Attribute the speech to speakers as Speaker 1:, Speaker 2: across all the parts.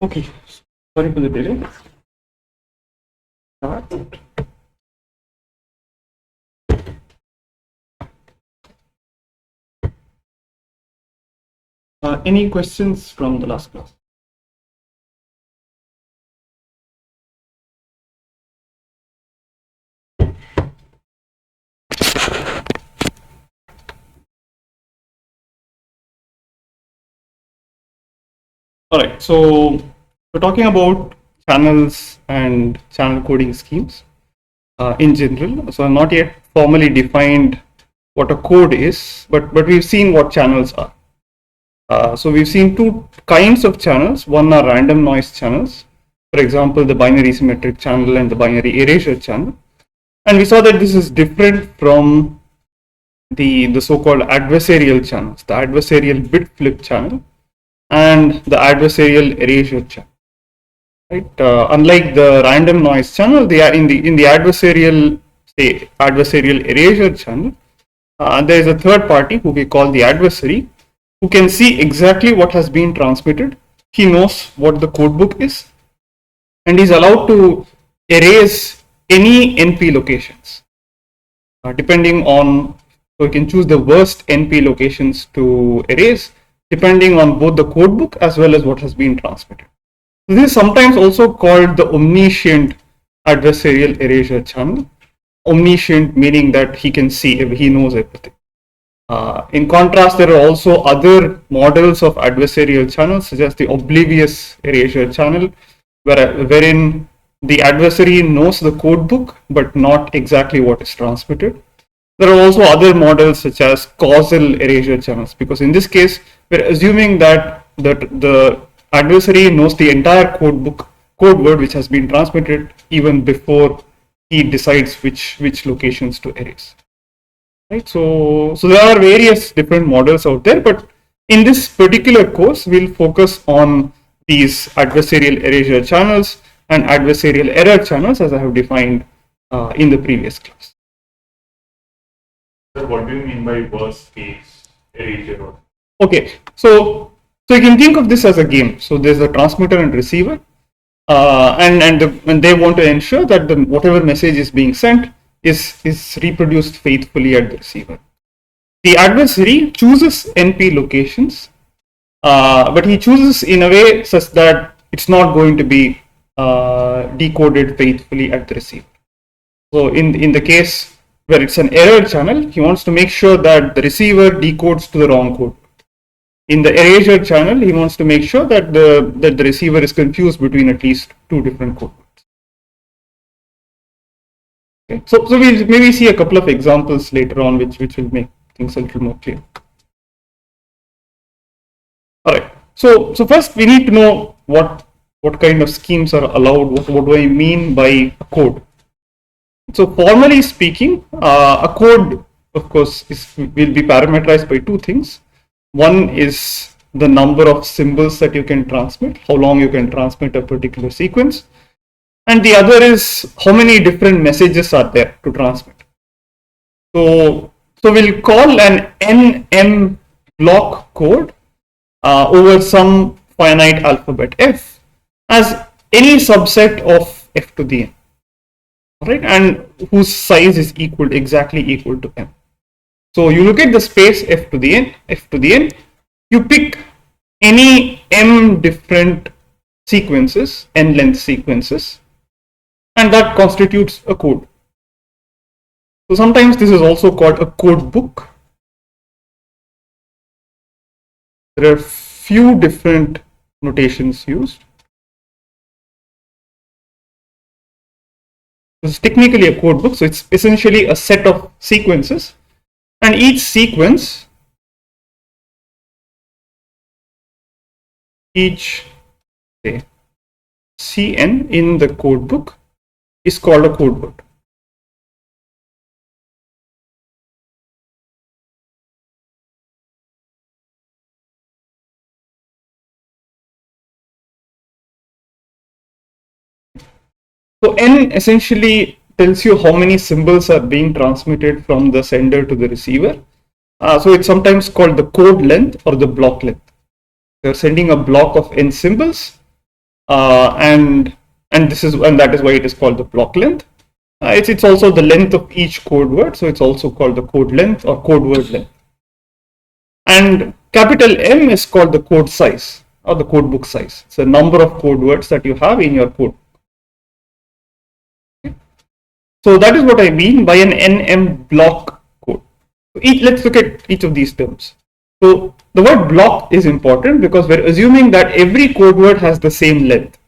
Speaker 1: Okay, sorry for the delay. Start. Any questions from the last class? All right, so we're talking about channels and channel coding schemes in general. So I've not yet formally defined what a code is, but we've seen what channels are. So we've seen two kinds of channels. One are random noise channels, for example, the binary symmetric channel and the binary erasure channel. And we saw that this is different from the so-called adversarial channels, the adversarial bit flip channel and the adversarial erasure channel. Right? Unlike the random noise channel, they are in the adversarial, say, adversarial erasure channel. There is a third party who we call the adversary, who can see exactly what has been transmitted. He knows what the codebook is, and is allowed to erase any NP locations, depending on. So you can choose the worst NP locations to erase, depending on both the codebook as well as what has been transmitted. This is sometimes also called the omniscient adversarial erasure channel. Omniscient meaning that he can see, he knows everything. In contrast, there are also other models of adversarial channels, such as the oblivious erasure channel, wherein the adversary knows the codebook but not exactly what is transmitted. There are also other models such as causal erasure channels, because in this case, we're assuming that the adversary knows the entire code word which has been transmitted even before he decides which locations to erase. Right. So there are various different models out there, but in this particular course, we'll focus on these adversarial erasure channels and adversarial error channels as I have defined in the previous class.
Speaker 2: Sir, what do you mean by worst case erasure?
Speaker 1: Okay, so you can think of this as a game. So there's a transmitter and receiver, and they want to ensure that whatever message is being sent is reproduced faithfully at the receiver. The adversary chooses NP locations, but he chooses in a way such that it's not going to be decoded faithfully at the receiver. So in the case where it's an error channel, he wants to make sure that the receiver decodes to the wrong code. In the erasure channel, he wants to make sure that the receiver is confused between at least two different code words. Okay. So we'll maybe see a couple of examples later on which will make things a little more clear. All right. So first we need to know what kind of schemes are allowed. What do I mean by a code? So formally speaking, a code, of course, will be parameterized by two things. One is the number of symbols that you can transmit, how long you can transmit a particular sequence, and the other is how many different messages are there to transmit. So we'll call an NM block code over some finite alphabet f as any subset of f to the n, right, and whose size is exactly equal to m. So you look at the space f to the n, you pick any m different sequences, n length sequences, and that constitutes a code. So sometimes this is also called a code book. There are few different notations used. This is technically a code book, so it's essentially a set of sequences, and each sequence, each say CN in the code book is called a code word. So N essentially tells you how many symbols are being transmitted from the sender to the receiver. So it's sometimes called the code length or the block length. You're sending a block of N symbols, and that is why it is called the block length. It's also the length of each code word, so it's also called the code length or code word length. And capital M is called the code size or the code book size. It's the number of code words that you have in your code. Okay. So that is what I mean by an NM block code. Let's look at each of these terms. So the word block is important because we're assuming that every code word has the same length.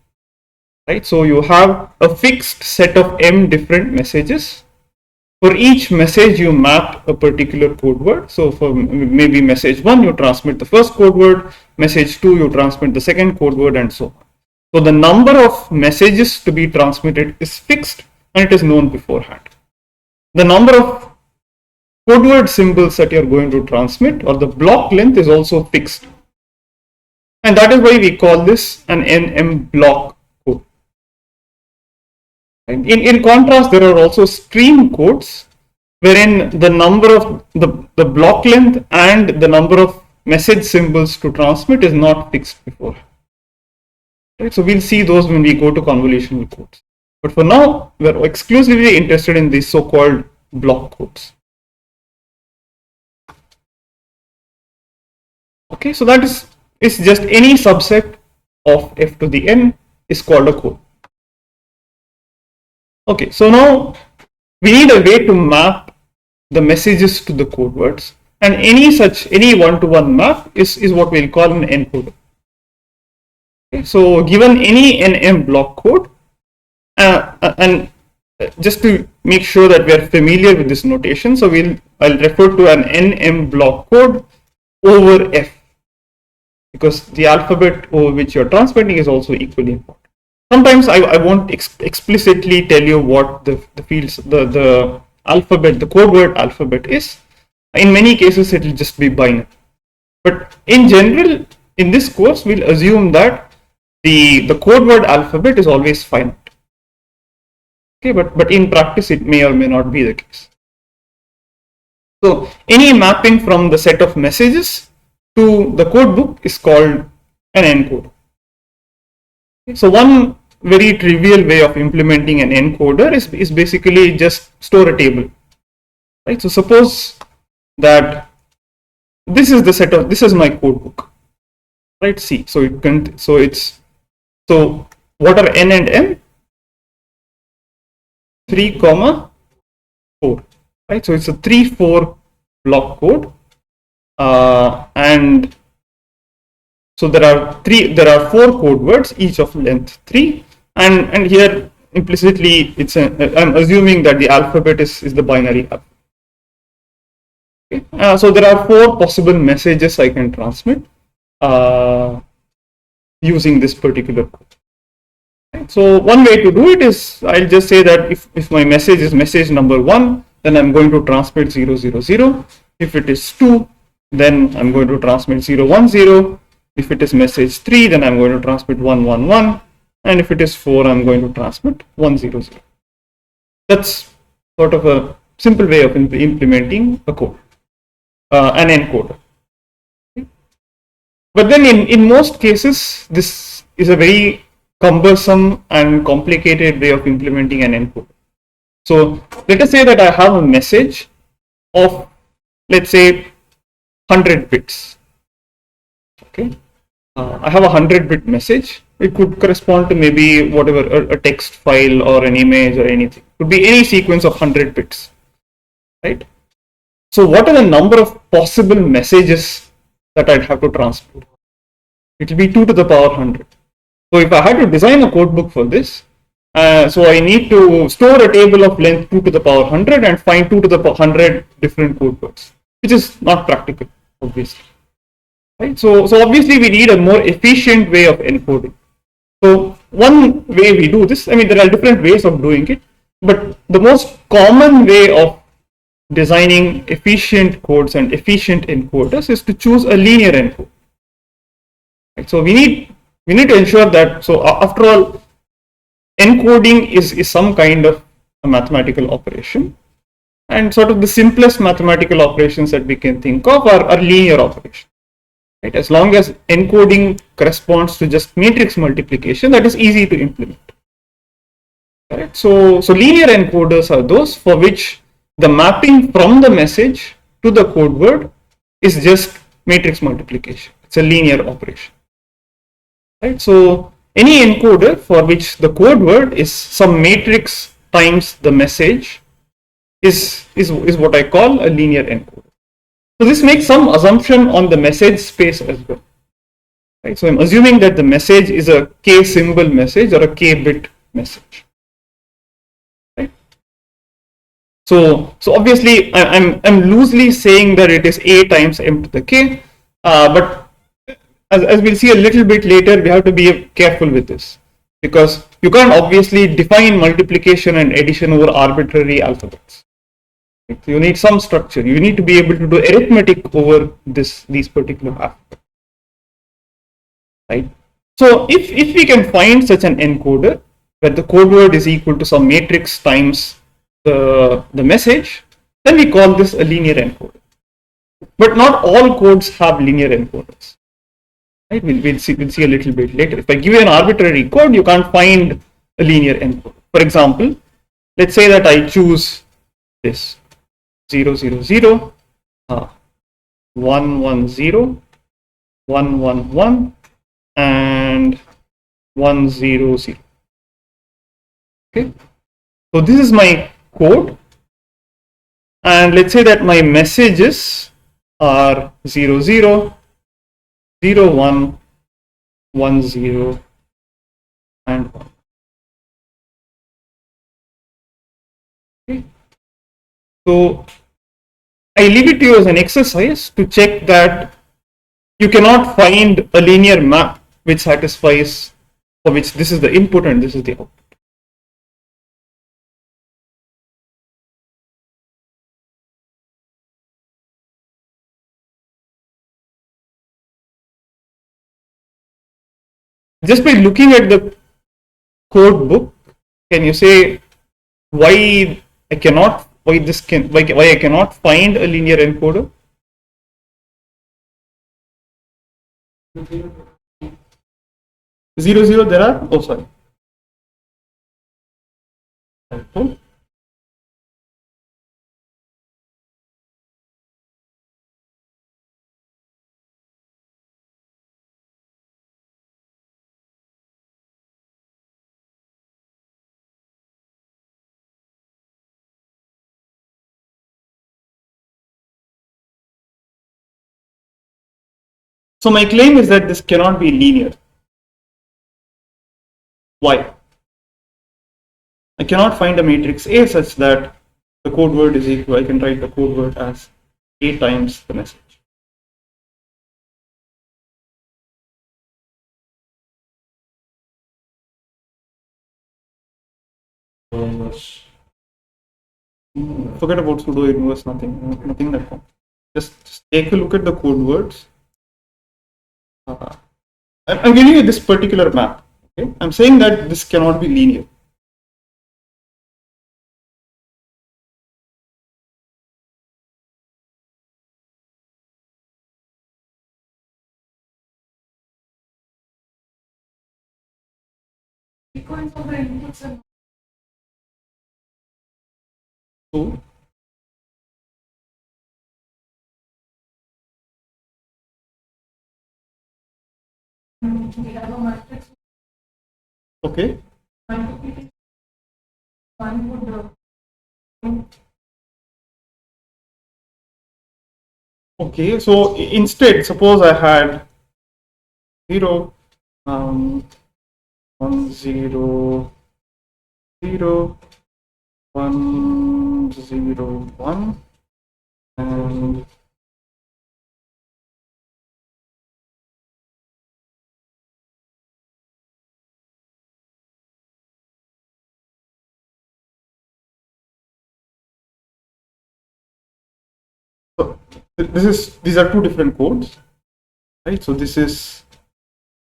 Speaker 1: Right? So you have a fixed set of M different messages. For each message, you map a particular code word. So for maybe message 1, you transmit the first code word, message 2, you transmit the second code word, and so on. So the number of messages to be transmitted is fixed and it is known beforehand. The number of code word symbols that you're going to transmit or the block length is also fixed. And that is why we call this an NM block code. In contrast, there are also stream codes wherein the number of the block length and the number of message symbols to transmit is not fixed before. Right? So we'll see those when we go to convolutional codes. But for now, we're exclusively interested in these so-called block codes. Okay, so that is just any subset of f to the n is called a code. Okay, so now we need a way to map the messages to the code words, and any one-to-one map is what we'll call an encoder. Okay, so given any NM block code, and just to make sure that we are familiar with this notation, so I'll refer to an NM block code over F, because the alphabet over which you're transmitting is also equally important. Sometimes I won't explicitly tell you what the fields, the alphabet, the code word alphabet is. In many cases, it will just be binary. But in general, in this course, we'll assume that the code word alphabet is always finite. Okay, but in practice, it may or may not be the case. So any mapping from the set of messages to the code book is called an encoder. So one very trivial way of implementing an encoder is basically just store a table. Right? So suppose that this is my code book. Right? C. So what are n and m? 3, 4. Right? So it's a 3-4 block code, and so there are 4 code words, each of length 3, and here implicitly I'm assuming that the alphabet is the binary alphabet. Okay. So there are 4 possible messages I can transmit using this particular code. Right. So one way to do it is I'll just say that if my message is message number 1, then I'm going to transmit 0, 0, 0. If it is 2, then I'm going to transmit 0, 1, 0. If it is message 3, then I'm going to transmit 1, 1, 1. And if it is 4, I'm going to transmit 1, 0, 0. That's sort of a simple way of implementing a code, an encoder. Okay. But then in most cases, this is a very cumbersome and complicated way of implementing an encoder. So let us say that I have a message of, let's say, 100 bits. Okay, I have a 100-bit message. It could correspond to maybe whatever, a text file or an image or anything. It could be any sequence of 100 bits, right? So what are the number of possible messages that I'd have to transmit? It will be 2 to the power 100. So if I had to design a code book for this, so I need to store a table of length 2 to the power 100 and find 2 to the power 100 different code words, which is not practical, obviously. Right? So obviously we need a more efficient way of encoding. So one way we do this, I mean, there are different ways of doing it, but the most common way of designing efficient codes and efficient encoders is to choose a linear encoder. Right? So we need to ensure that, so after all, encoding is some kind of a mathematical operation, and sort of the simplest mathematical operations that we can think of are linear operations. Right? As long as encoding corresponds to just matrix multiplication, that is easy to implement. Right? So linear encoders are those for which the mapping from the message to the code word is just matrix multiplication. It's a linear operation. Right? So any encoder for which the code word is some matrix times the message is what I call a linear encoder. So this makes some assumption on the message space as well. Right? So I'm assuming that the message is a k symbol message or a k bit message. Right? So obviously I'm loosely saying that it is a times m to the k, but as we'll see a little bit later, we have to be careful with this, because you can't obviously define multiplication and addition over arbitrary alphabets. So you need some structure. You need to be able to do arithmetic over these particular alphabets. Right? So if we can find such an encoder where the code word is equal to some matrix times the message, then we call this a linear encoder. But not all codes have linear encoders. Right? We'll see a little bit later. If I give you an arbitrary code, you can't find a linear encoder. For example, let's say that I choose this 0, 0, 0, 1, 1, 0, 1, 1, 1, and 1, 0, 0. Okay, so this is my code, and let's say that my messages are 0, 0, 0, 1, 1, 0, and 1. Okay. So I leave it to you as an exercise to check that you cannot find a linear map which satisfies, for which this is the input and this is the output. Just by looking at the code book, can you say why I cannot why I cannot find a linear encoder? Zero zero there are? Oh, sorry. So my claim is that this cannot be linear. Why? I cannot find a matrix A such that the code word is equal. I can write the code word as A times the message. Forget about pseudo inverse, nothing that form. Just take a look at the code words. I'm giving you this particular map. Okay? I'm saying that this cannot be linear. So okay. Okay, so instead, suppose I had 0, 1, 0, 0, 1, 0, 1, and so these are two different codes, right? So this is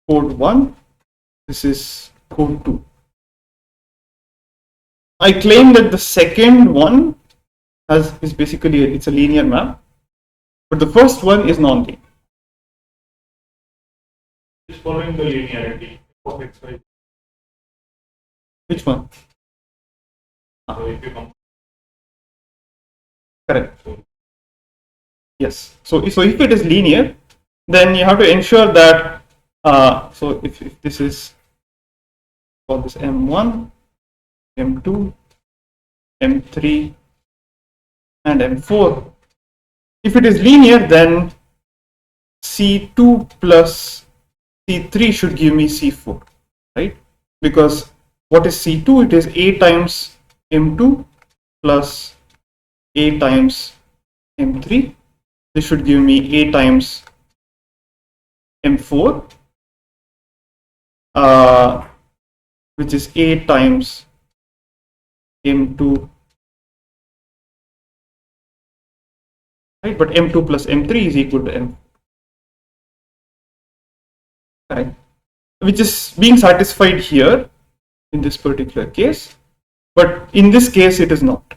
Speaker 1: code 1, this is code 2. I claim that the second one is basically it's a linear map, but the first one is non-linear.
Speaker 2: It's following the linearity of x, y.
Speaker 1: Which one?
Speaker 2: So if you compare,
Speaker 1: Correct. Yes. So if it is linear, then you have to ensure that. So if this is for this M1, M2, M3, and M4, if it is linear, then C2 plus C3 should give me C4, right? Because what is C2? It is A times M2 plus A times M3. This should give me A times M4, which is A times M2, right? But M2 plus M3 is equal to M4, right? Which is being satisfied here in this particular case, but in this case it is not.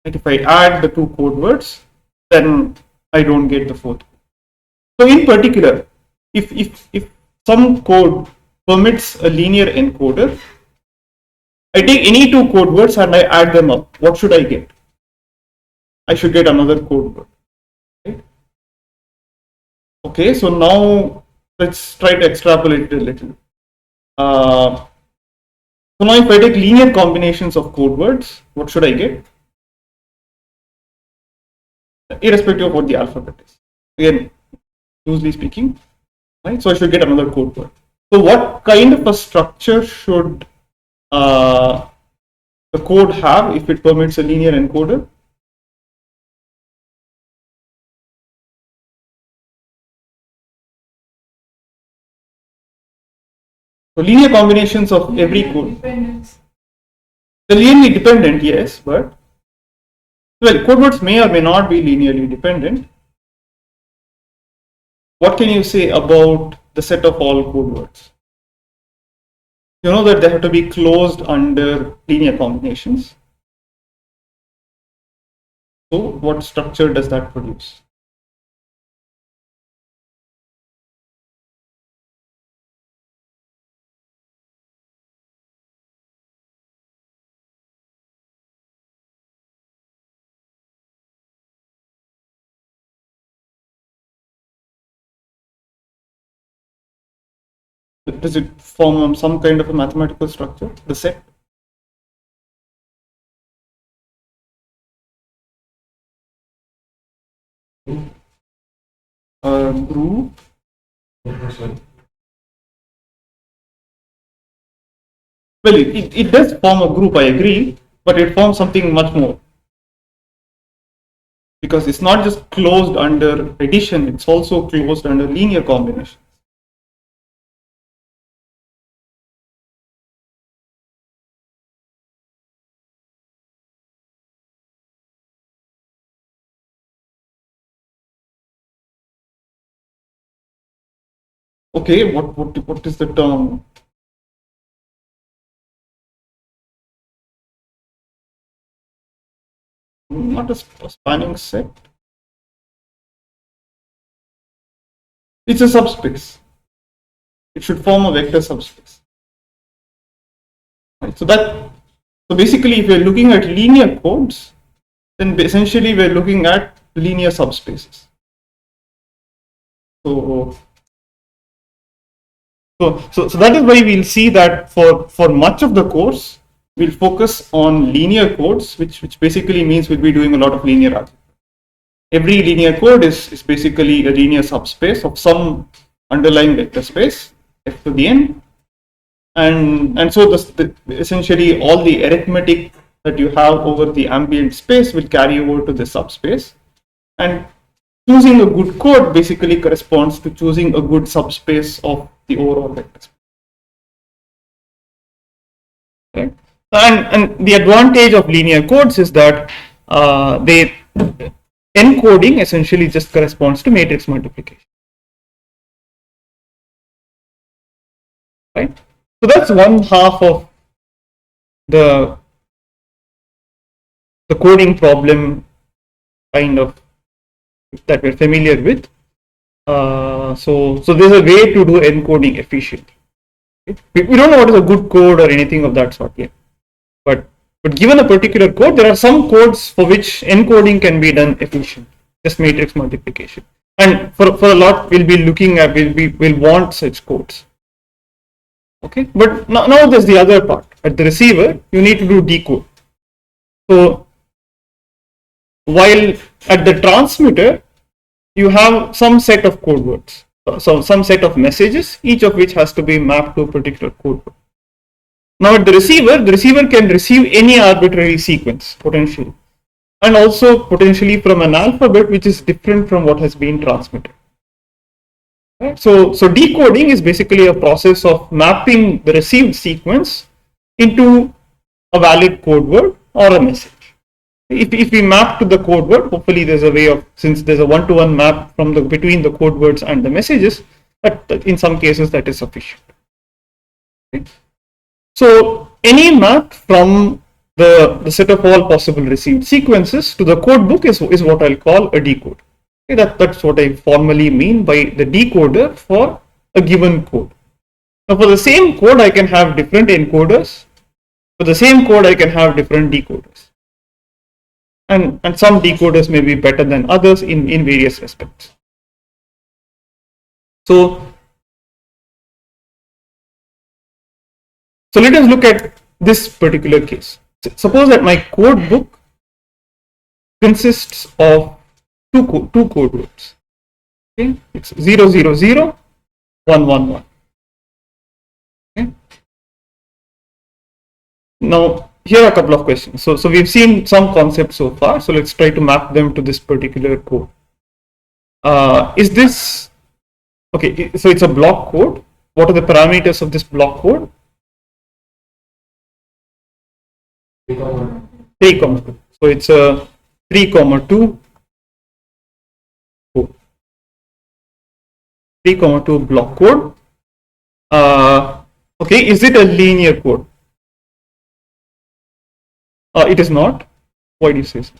Speaker 1: Right? If I add the two code words, then I don't get the fourth. So in particular, if some code permits a linear encoder, I take any two code words and I add them up. What should I get? I should get another code word. Right? Okay, so now let's try to extrapolate it a little. So now if I take linear combinations of code words, what should I get? Irrespective of what the alphabet is. Again, loosely speaking, right? So I should get another code word. So what kind of a structure should the code have if it permits a linear encoder? So linear combinations of every code. The linearly dependent, yes, but well, code words may or may not be linearly dependent. What can you say about the set of all code words? You know that they have to be closed under linear combinations. So what structure does that produce? Does it form some kind of a mathematical structure, the set? Group. Well, it does form a group, I agree, but it forms something much more. Because it's not just closed under addition, it's also closed under linear combination. Okay, what is the term? Not a spanning set. It's a subspace. It should form a vector subspace. Right? So basically, if we're looking at linear codes, then essentially we're looking at linear subspaces. So that is why we'll see that for much of the course, we'll focus on linear codes, which basically means we'll be doing a lot of linear algebra. Every linear code is basically a linear subspace of some underlying vector space f to the n, and so essentially all the arithmetic that you have over the ambient space will carry over to the subspace, and choosing a good code basically corresponds to choosing a good subspace of the overall vector space. Okay. And the advantage of linear codes is that encoding essentially just corresponds to matrix multiplication. Right? So that's one half of the the coding problem kind of that we're familiar with. So there's a way to do encoding efficiently. We don't know what is a good code or anything of that sort yet, but given a particular code, there are some codes for which encoding can be done efficiently, just matrix multiplication. And for a lot, we'll be looking at, we'll want such codes. Okay, but now there's the other part. At the receiver, you need to do decode. So while at the transmitter, you have some set of code words, so some set of messages, each of which has to be mapped to a particular code word. Now at the receiver can receive any arbitrary sequence potentially, and also potentially from an alphabet which is different from what has been transmitted. Right? So decoding is basically a process of mapping the received sequence into a valid code word or a message. If we map to the code word, hopefully there's a way of, since there's a one-to-one map from between the code words and the messages, that in some cases that is sufficient. Okay? So any map from the set of all possible received sequences to the code book is what I'll call a decode. Okay, that's what I formally mean by the decoder for a given code. Now for the same code, I can have different encoders. For the same code, I can have different decoders. And some decoders may be better than others in various respects. So let us look at this particular case. Suppose that my code book consists of two code words. Okay, it's 0, 0, 0, 1, 1, 1. Okay. Now here are a couple of questions. So we've seen some concepts so far. So let's try to map them to this particular code. Is this okay? So it's a block code. What are the parameters of this block code? 3, 2. So it's a 3, 2 code. 3, 2 block code. Okay, is it a linear code? It is not. Why do you say so?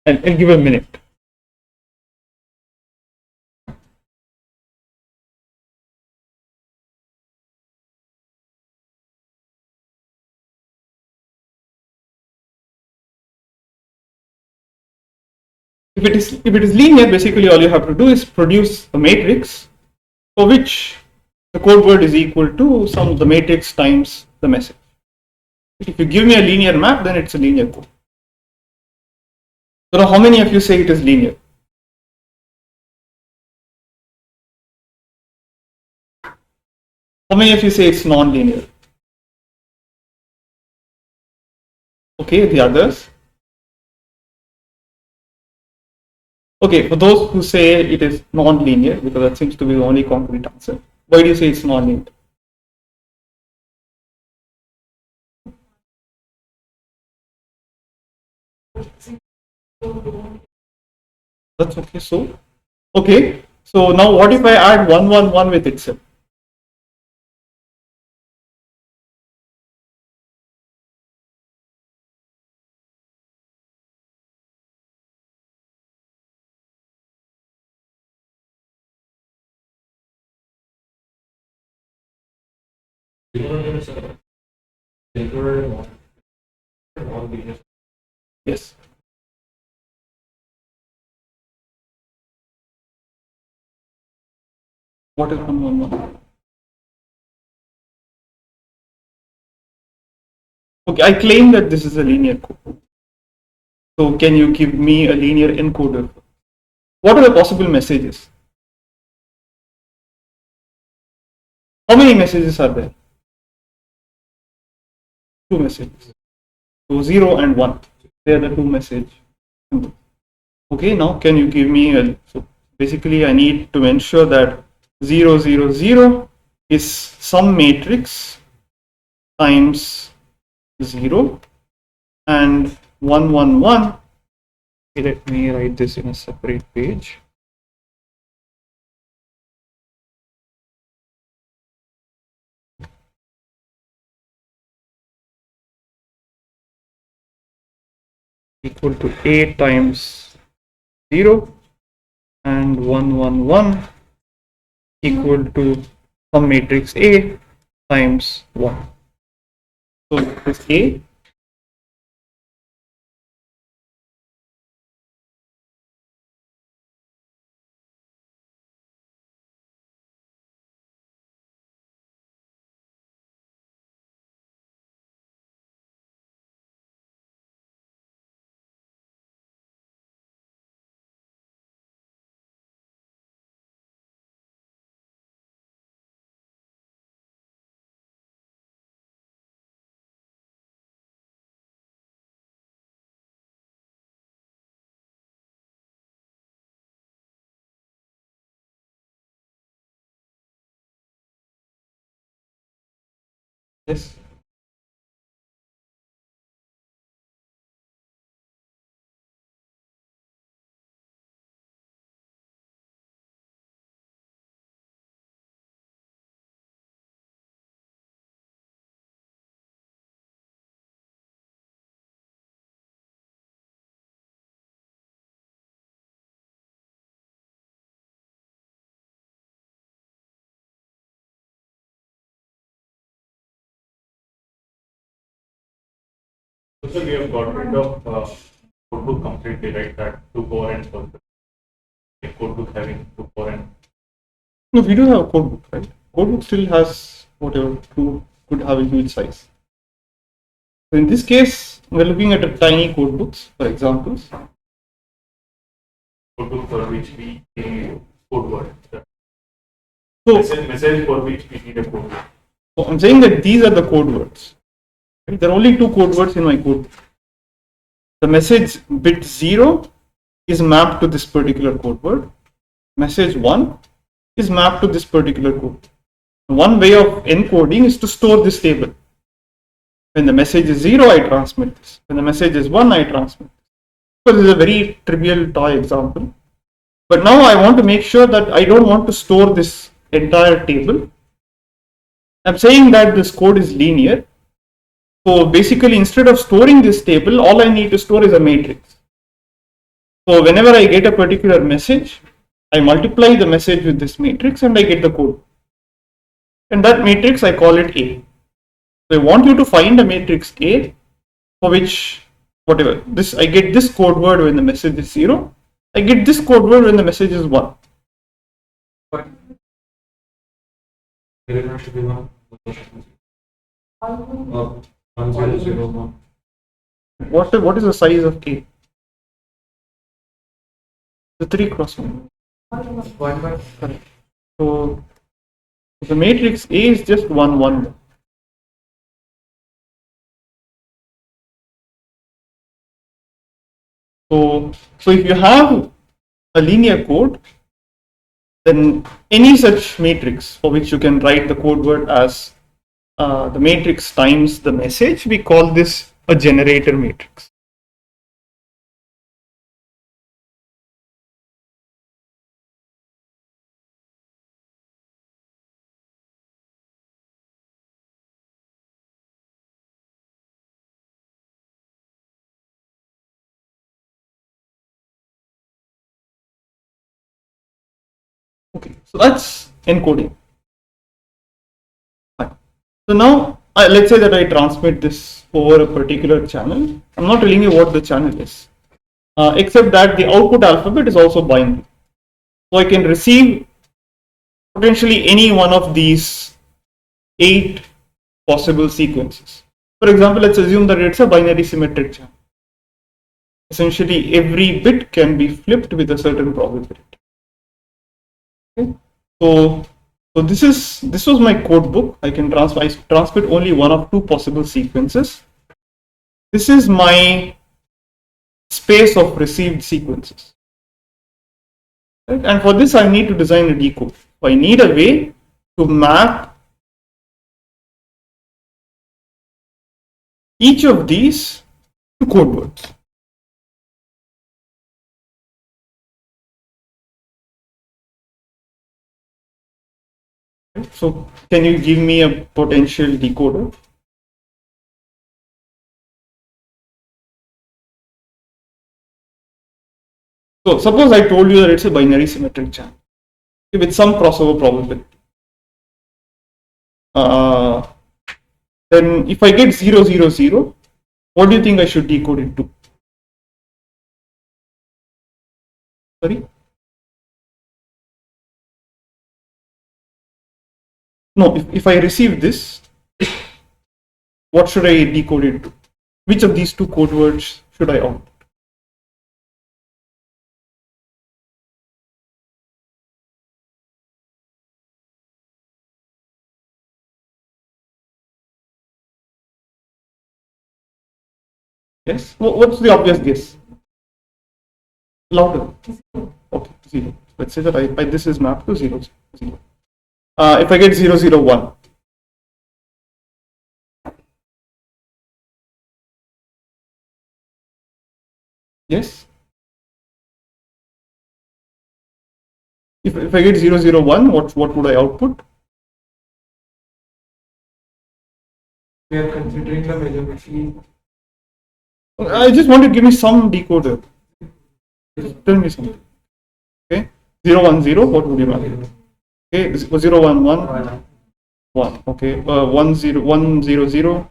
Speaker 1: And give a minute. If it is linear, basically all you have to do is produce a matrix for which the code word is equal to sum of the matrix times the message. If you give me a linear map, then it's a linear code. So now how many of you say it is linear? How many of you say it's non-linear? Okay, the others? Okay, for those who say it is non-linear, because that seems to be the only concrete answer, why do you say it's non-linear? That's okay. So now what if I add 1, 1, 1 with itself? Yes. What is 1, 1, 1? Okay, I claim that this is a linear code. So can you give me a linear encoder? What are the possible messages? How many messages are there? 2 messages. So 0 and 1. They are the 2 messages. Okay, now can you give me a, so basically I need to ensure that 0, 0, 0 is some matrix times 0, and 111. Let me write this in a separate page. Equal to A times 0, and 111 equal to some matrix A times 1. So this A Yes.
Speaker 2: So we have got rid of codebook completely, right? That 2 core and a codebook having 2 core and
Speaker 1: No, we do have a codebook, right? Codebook still has whatever could have a huge size. So in this case, we're looking at a tiny codebooks for examples.
Speaker 2: codebook for which we need code word.
Speaker 1: So
Speaker 2: Message for which we need a code word.
Speaker 1: So I'm saying that these are the code words. Right? There are only 2 code words in my code. The message bit 0 is mapped to this particular code word. Message 1 is mapped to this particular code. One way of encoding is to store this table. When the message is 0, I transmit this. When the message is 1, I transmit this. So this is a very trivial toy example. But now I want to make sure that I don't want to store this entire table. I'm saying that this code is linear. So basically, instead of storing this table, all I need to store is a matrix. So whenever I get a particular message, I multiply the message with this matrix and I get the code. And that matrix, I call it A. So I want you to find a matrix A for which, whatever, this I get this code word when the message is 0. I get this code word when the message is 1. What is the size of K? The 3 cross 1. Correct. So the matrix A is just 1, 1. So if you have a linear code, then any such matrix for which you can write the code word as the matrix times the message, we call this a generator matrix. Okay, so that's encoding. Fine. So now let's say that I transmit this over a particular channel. I'm not telling you what the channel is, except that the output alphabet is also binary. So I can receive potentially any one of these 8 possible sequences. For example, let's assume that it's a binary symmetric channel. Essentially, every bit can be flipped with a certain probability. Okay. So this was my code book. I transmit only one of 2 possible sequences. This is my space of received sequences. Right? And for this, I need to design a decode. So I need a way to map each of these code words. So can you give me a potential decoder? So suppose I told you that it's a binary symmetric channel with some crossover probability. Then if I get 0, 0, 0, what do you think I should decode it to? Sorry? No, if I receive this, what should I decode it to? Which of these two code words should I output? Yes? What's the obvious guess? Louder. Okay, 0. Let's say that this is mapped to 0, 0. If I get 0, 0, 1. Yes? If I get 0, 0, 1, what would I output?
Speaker 3: We are considering the majority.
Speaker 1: I just want to give me some decoder. Just tell me something. Okay? 0, 1, 0, what would you map? Okay, 0, 1, 1, 1. Okay, 1, 0, 1, 0, 0,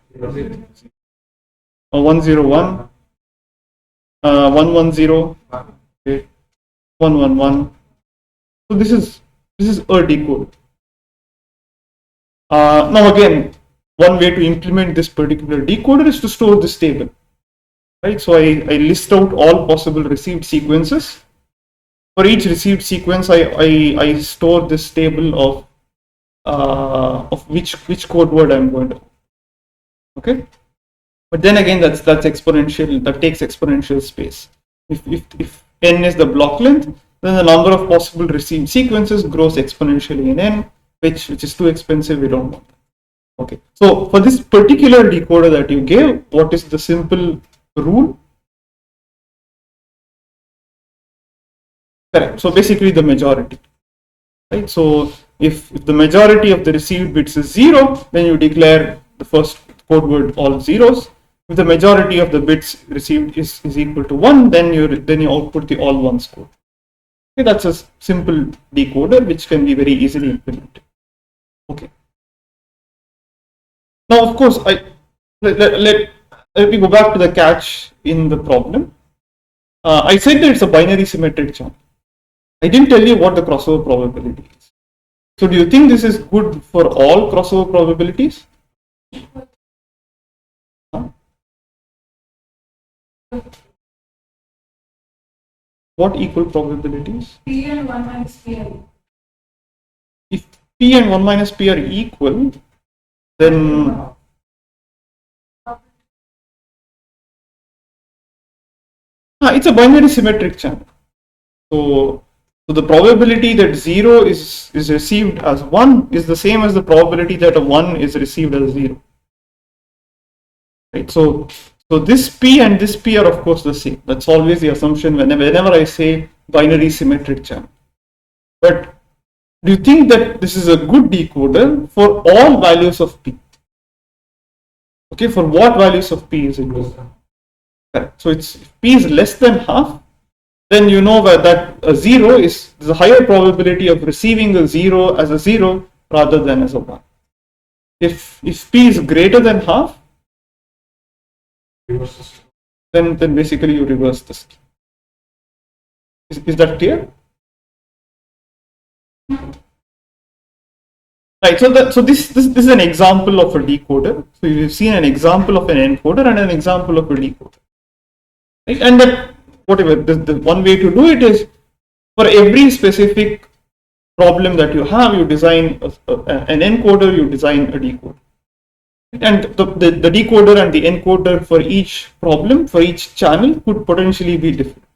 Speaker 1: 1, 0, 1, 1, 1, 0, okay, 1, 1, 1. So this is a decode. Now again, one way to implement this particular decoder is to store this table, right? So I list out all possible received sequences. For each received sequence, I store this table of which code word I'm going to. Okay, but then again, that's exponential. That takes exponential space. If n is the block length, then the number of possible received sequences grows exponentially in n, which is too expensive. We don't want. Okay, so for this particular decoder that you gave, what is the simple rule? Correct. So basically the majority, right? So if the majority of the received bits is 0, then you declare the first code word all zeros. If the majority of the bits received is equal to 1, then you output the all ones code. Okay, that's a simple decoder which can be very easily implemented. Okay. Now, of course, let me go back to the catch in the problem. I said that it's a binary symmetric channel. I didn't tell you what the crossover probability is. So do you think this is good for all crossover probabilities? Huh? What equal probabilities?
Speaker 4: P and 1 minus P are
Speaker 1: If P and 1 minus P are equal, then it's a binary symmetric channel. So the probability that 0 is received as 1 is the same as the probability that a 1 is received as 0. Right? So this P and this P are of course the same. That's always the assumption whenever I say binary symmetric channel. But do you think that this is a good decoder for all values of P? Okay, for what values of P is it good? Correct. So if P is less than half, then you know that a 0 is the higher probability of receiving a 0 as a 0 rather than as a 1. If P is greater than half, then basically you reverse this. Is that clear? Right. So this is an example of a decoder. So you've seen an example of an encoder and an example of a decoder. Right? And that whatever the one way to do it is for every specific problem that you have, you design an encoder, you design a decoder. And the decoder and the encoder for each problem, for each channel, could potentially be different.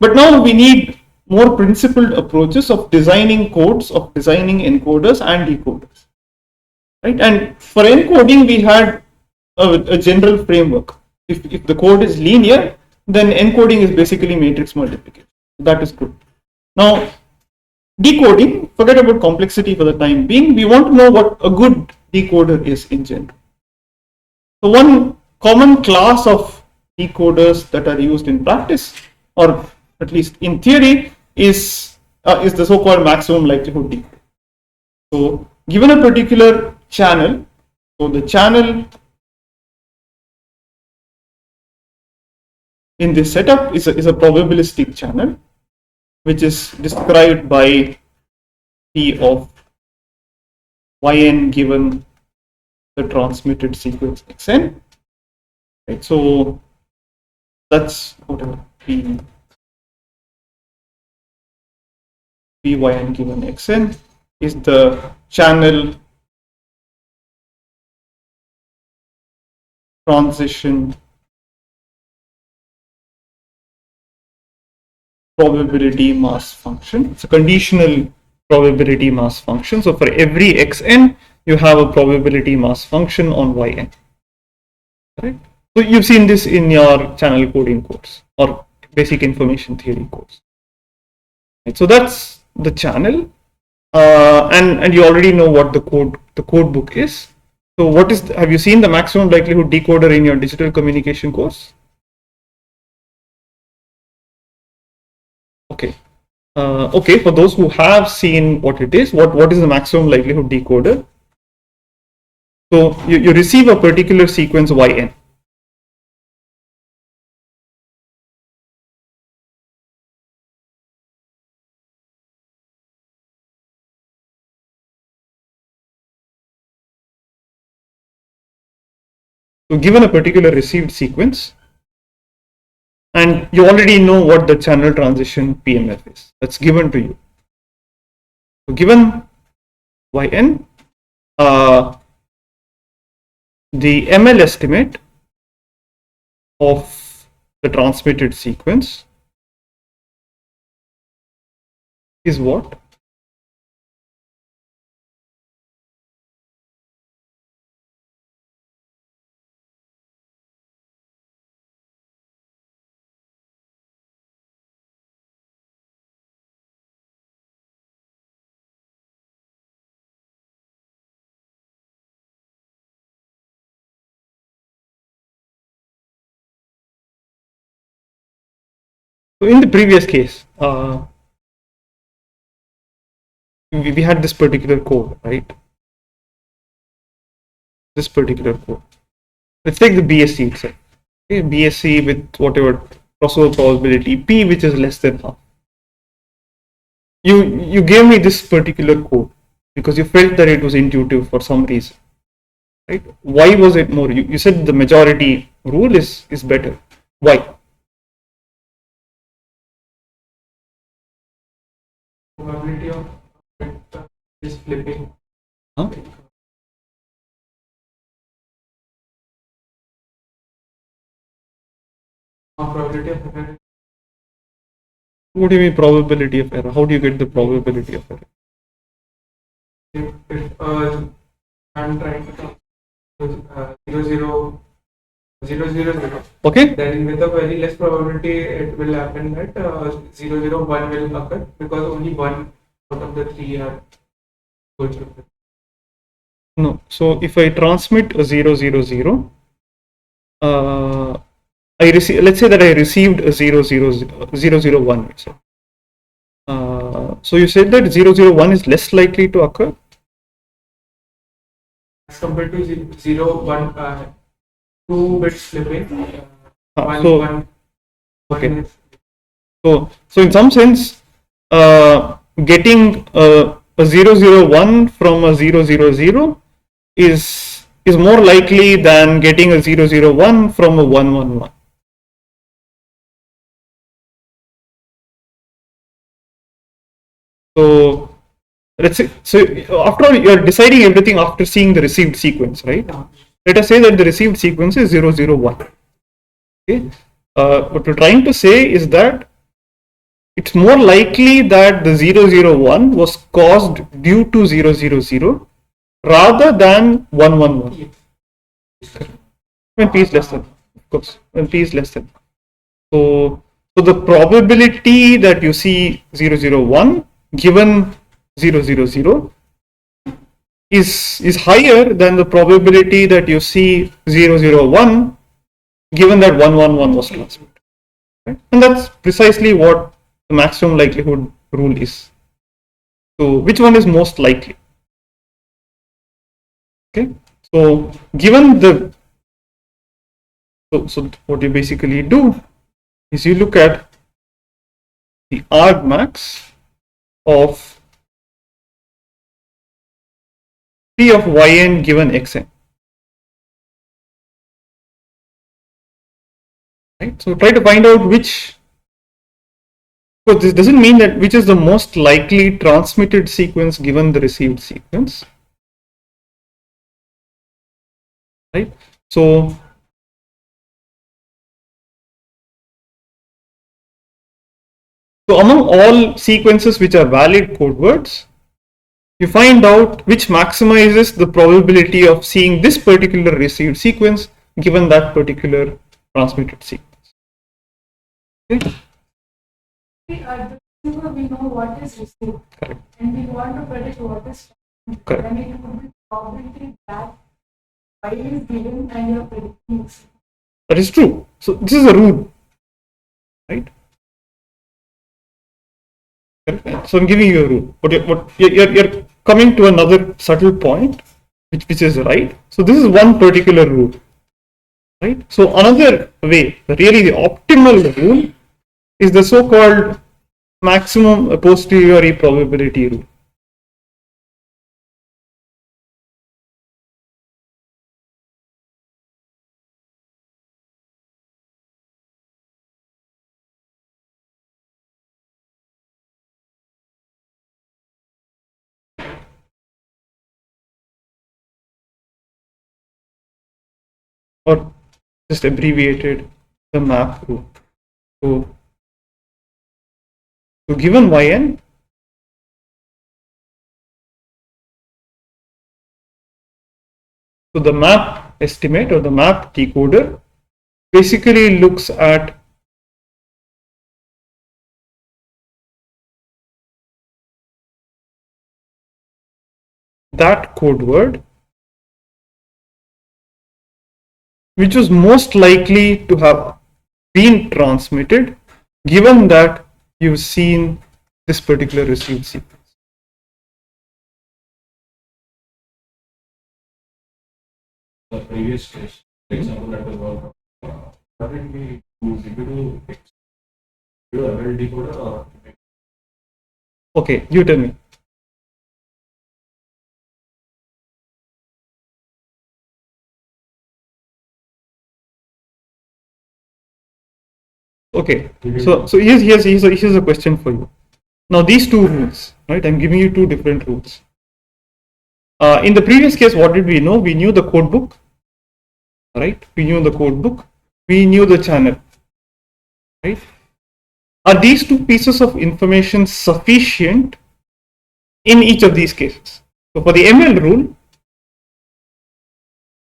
Speaker 1: But now we need more principled approaches of designing codes, of designing encoders and decoders. Right? And for encoding, we had a general framework. if the code is linear, then encoding is basically matrix multiplication. That is good. Now, decoding, forget about complexity for the time being. We want to know what a good decoder is in general. So one common class of decoders that are used in practice, or at least in theory, is the so-called maximum likelihood decoder. So given a particular channel, so the channel in this setup is a probabilistic channel, which is described by P of yn given the transmitted sequence xn. Right, so that's whatever P yn given xn is the channel transition probability mass function. It's a conditional probability mass function. So for every xn, you have a probability mass function on yn. Right? So you've seen this in your channel coding course or basic information theory course. Right? So that's the channel, and you already know what the code book is. So what is have you seen the maximum likelihood decoder in your digital communication course? Okay. Okay, for those who have seen what it is, what is the maximum likelihood decoder? So you receive a particular sequence yn. So given a particular received sequence, and you already know what the channel transition PMF is. That's given to you. So given yn, the ML estimate of the transmitted sequence is what? So in the previous case, we had this particular code, right? This particular code. Let's take the BSC itself. Okay, BSC with whatever crossover probability P, which is less than half. You gave me this particular code because you felt that it was intuitive for some reason, right? Why was it more? You said the majority rule is better. Why?
Speaker 3: Probability of is flipping.
Speaker 1: Huh?
Speaker 3: Probability of error.
Speaker 1: What do you mean probability of error? How do you get the probability of error?
Speaker 3: If I'm trying to talk 0, 0.
Speaker 1: Okay.
Speaker 3: Then with a very less probability, it will happen that 0, 1 will occur because only one out of the three are good.
Speaker 1: No. So if I transmit a 0, I receive. Let's say that I received a 0, 1. So you said that 0, 1 is less likely to occur
Speaker 3: As compared to 0, 1, 2 bits flipping.
Speaker 1: Okay. So in some sense, getting a 0, 1 from a 0, is more likely than getting a 0, 1 from a 1, 1. So let's say, so after all, you're deciding everything after seeing the received sequence, right? Let us say that the received sequence is 0, 1. Okay. What we're trying to say is that it's more likely that the 0, 1 was caused due to 0, rather than 1, 1, 1. When P is less than. course, when p is less than. So the probability that you see 001 given 000 is higher than the probability that you see 001 given that 111 was transmitted. Right? And that's precisely what the maximum likelihood rule is. So which one is most likely? Okay, so given the so what you basically do is you look at the argmax of p of yn given xn. Right? So try to find out which. So this doesn't mean that which is the most likely transmitted sequence given the received sequence. Right? So among all sequences which are valid code words, you find out which maximizes the probability of seeing this particular received sequence given that particular transmitted sequence. Okay?
Speaker 4: We know what is received.
Speaker 1: Correct.
Speaker 4: And we want to predict what is transmitted.
Speaker 1: Correct.
Speaker 4: And it would be probability that y is given and you're predicting.
Speaker 1: That is true. So this is a rule, right? So I'm giving you a rule. But you're coming to another subtle point, which is right. So this is one particular rule, right? So another way, really the optimal rule, is the so-called maximum a posteriori probability rule. Or just abbreviated the map rule. So given yn, so the map estimate or the map decoder basically looks at that code word which was most likely to have been transmitted given that you've seen this particular received sequence.
Speaker 2: The previous case, example that was about, what did we do? Did we do ML decoder or?
Speaker 1: Okay, you tell me. Okay, so here's a question for you. Now these two rules, right? I'm giving you two different rules. In the previous case, what did we know? We knew the code book, right? We knew the code book. We knew the channel, right? Are these two pieces of information sufficient in each of these cases? So for the ML rule,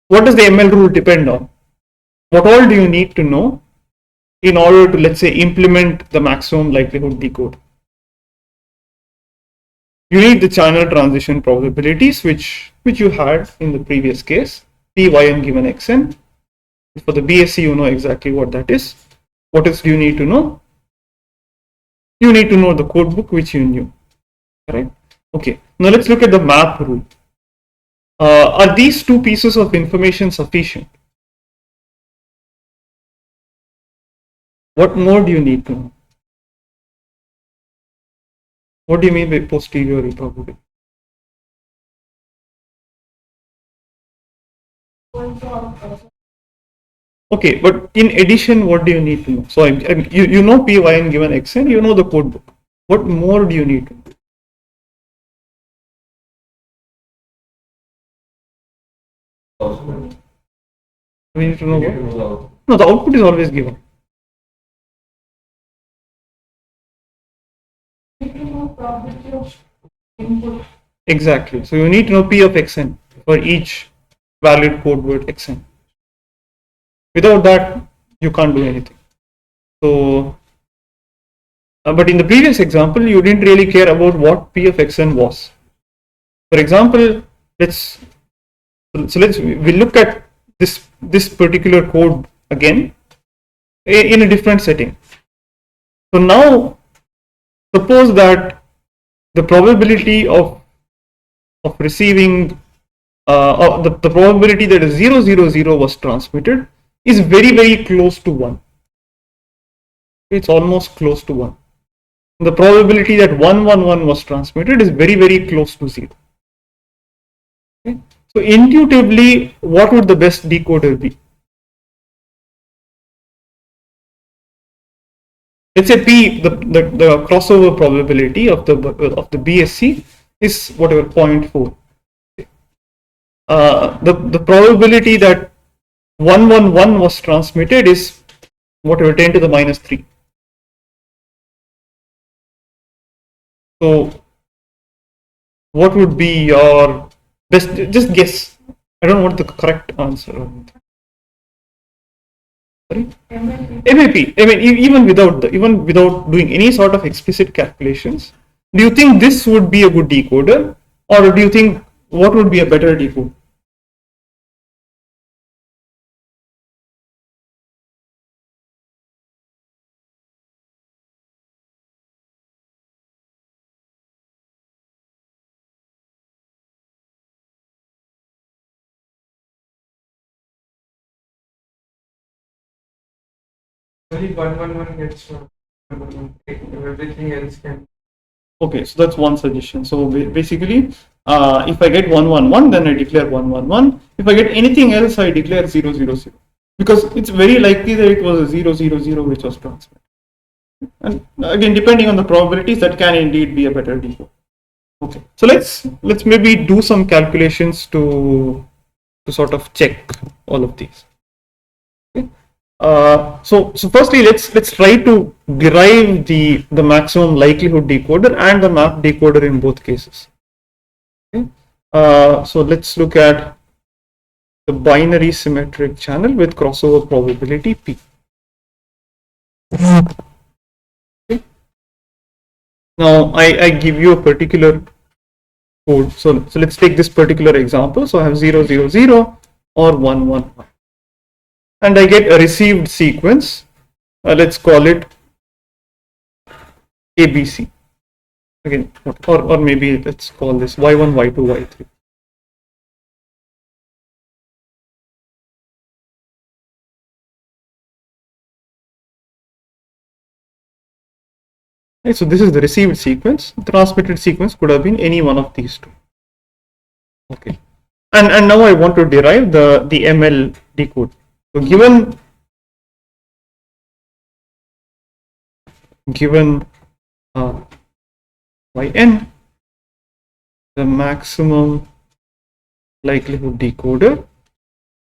Speaker 1: what does the ML rule depend on? What all do you need to know in order to, let's say, implement the maximum likelihood decode? You need the channel transition probabilities, which you had in the previous case, P, Yn given Xn. For the BSc, you know exactly what that is. What else do you need to know? You need to know the code book, which you knew, right? Okay, now let's look at the map rule. Are these two pieces of information sufficient? What more do you need to know? What do you mean by posteriori probability? Okay, but in addition, what do you need to know? So you know P, Yn given Xn, you know the code book. What more do you need to know? We need to know what? No, the output is always given.
Speaker 4: Probability of input.
Speaker 1: Exactly. So you need to know P of Xn for each valid code word Xn. Without that, you can't do anything. So, but in the previous example, you didn't really care about what p of xn was. For example, let's we look at this particular code again in a different setting. So now, suppose that the probability of receiving the probability that a 000 was transmitted is very close to 1. It's almost close to 1. The probability that 111 was transmitted is very close to 0. Okay? So intuitively, what would the best decoder be? Let's say P, the crossover probability of the BSC is whatever 0.4. The probability that 111 was transmitted is whatever 10 to the minus 3. So what would be your best? Just guess. I don't want the correct answer. Sorry. MAP. I mean, even without doing any sort of explicit calculations, do you think this would be a good decoder, or do you think what would be a better decoder?
Speaker 3: Only 111 gets 111. Everything else can.
Speaker 1: Okay, so that's one suggestion. So basically, if I get 111, then I declare 111. If I get anything else, I declare 000, because it's very likely that it was a 000 which was transmitted. And again, depending on the probabilities, that can indeed be a better decoder. Okay, so let's maybe do some calculations to sort of check all of these. Okay. So firstly, let's try to derive the maximum likelihood decoder and the map decoder in both cases. Okay. So let's look at the binary symmetric channel with crossover probability p. Okay. Now I give you a particular code. So let's take this particular example. So I have 000 or 111. And I get a received sequence. Let's call it ABC. Again, or maybe let's call this Y1, Y2, Y3. Right, so this is the received sequence. The transmitted sequence could have been any one of these two. Okay, and now I want to derive the ML decode. So given yn, the maximum likelihood decoder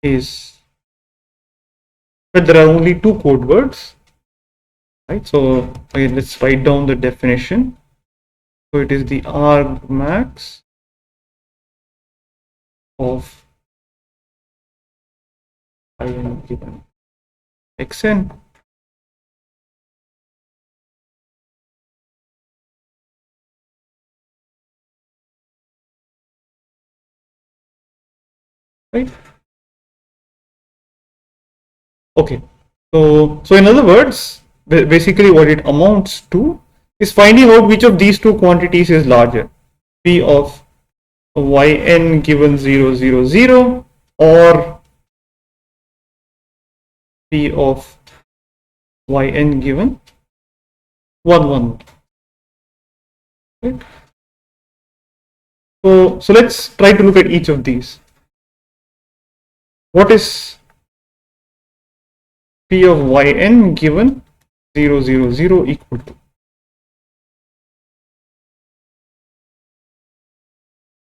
Speaker 1: is, but there are only two code words, right? So again, let's write down the definition. So it is the argmax of in given xn right. Okay, so in other words, basically what it amounts to is finding out which of these two quantities is larger, p of yn given 000 or p of yn given 111. Right? So let's try to look at each of these. What is p of yn given 000 equal to?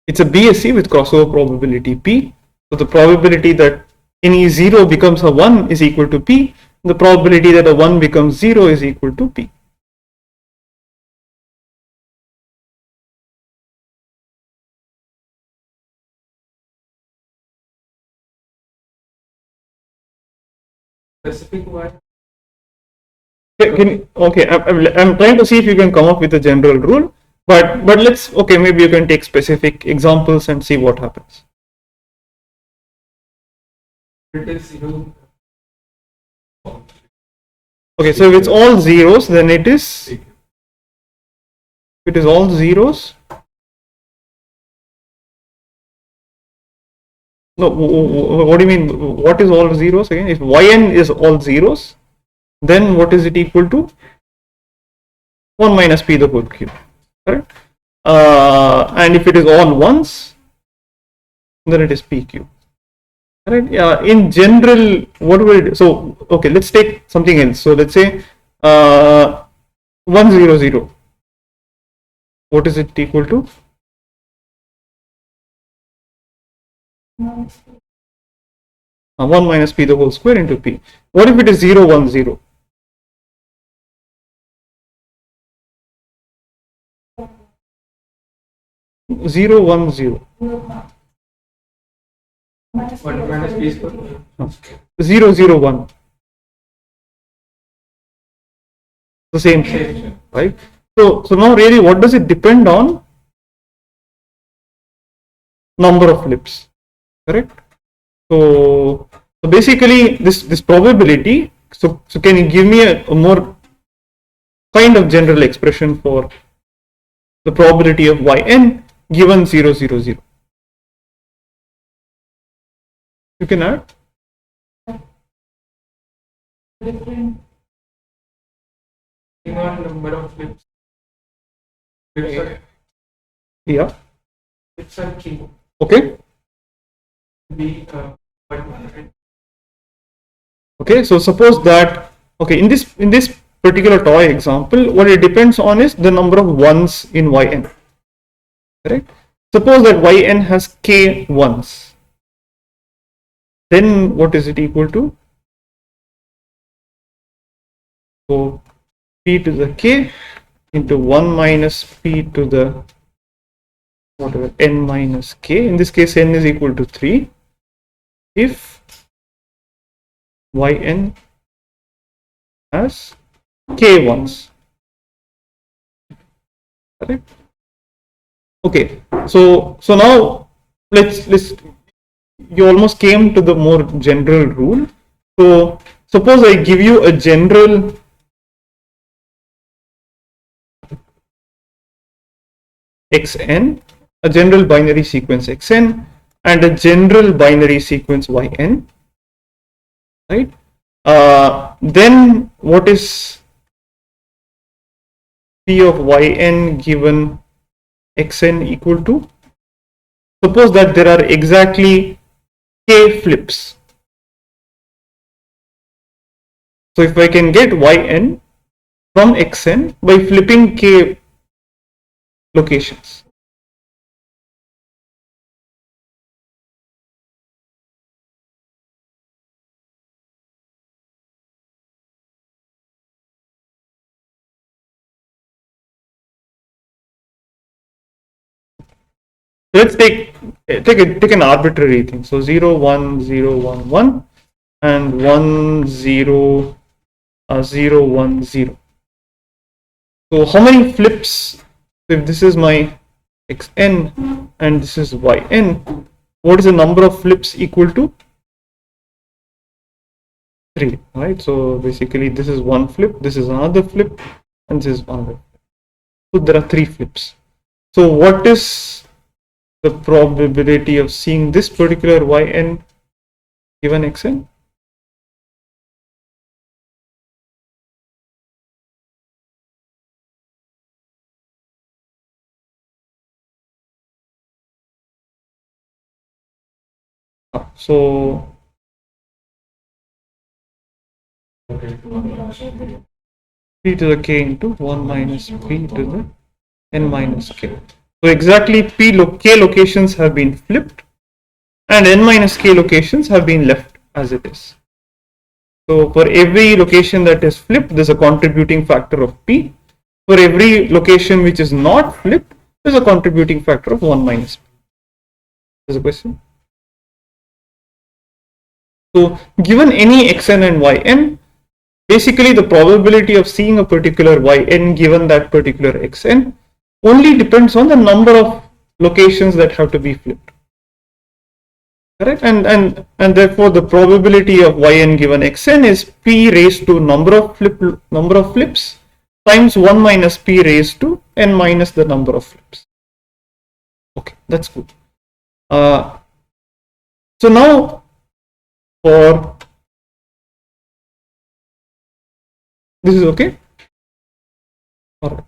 Speaker 1: It's a BSC with crossover probability p. So the probability that any 0 becomes a 1 is equal to p. The probability that a 1 becomes 0 is equal to p.
Speaker 3: specific one.
Speaker 1: Okay, I'm trying to see if you can come up with a general rule, but let's, okay, maybe you can take specific examples and see what happens.
Speaker 3: It is 0.
Speaker 1: Okay, so if it's all zeros, then it is, if it is all zeros, no, what do you mean, what is all zeros again? If yn is all zeros, then what is it equal to? 1 minus p the whole cube, correct? And if it is all ones, then it is p cube. Right? In general, what will it do? So, okay, let's take something else. So let's say 1 0 0. What is it equal to?
Speaker 4: minus
Speaker 1: 1 minus p the whole square into p. What if it is 0 1 0? Zero one zero.
Speaker 4: minus
Speaker 3: 1 minus p square.
Speaker 1: 0 0 1. The same thing,
Speaker 3: Same.
Speaker 1: right? So now really, what does it depend on? Number of flips, correct? So basically, this probability. So can you give me a more kind of general expression for the probability of yn given 0 0 0? You can add
Speaker 4: different
Speaker 3: Number of flips.
Speaker 1: yeah.
Speaker 3: Flips are key.
Speaker 1: Okay.
Speaker 3: Be 1.
Speaker 1: Okay, so suppose that, okay, in this particular toy example, what it depends on is the number of ones in yn, correct? Suppose that yn has k ones, then what is it equal to? So p to the k into 1 minus p to the whatever n minus k. In this case, n is equal to 3 if yn has k ones, correct? Okay, so now let's you almost came to the more general rule. So suppose I give you a general xn, a general binary sequence xn, and a general binary sequence yn, right? Then what is p of yn given xn equal to? Suppose that there are exactly k flips. So if I can get yn from xn by flipping k locations. Let's take an arbitrary thing. So 0 1 0 1 1 and 1 0 0 1 0. So how many flips? If this is my xn and this is yn, what is the number of flips equal to? 3, right? So basically this is one flip, this is another flip, and this is another flip. So there are 3 flips. So what is the probability of seeing this particular yn given xn? So p to the k into 1 minus p to the n minus k. So exactly k locations have been flipped and n minus k locations have been left as it is. So for every location that is flipped, there's a contributing factor of p. For every location which is not flipped, there's a contributing factor of 1 minus p. There's a question? So given any xn and yn, basically the probability of seeing a particular yn given that particular xn only depends on the number of locations that have to be flipped. Correct? And therefore the probability of yn given xn is p raised to number of flips times 1 minus p raised to n minus the number of flips. Okay, that's good. So now for this is okay. All right.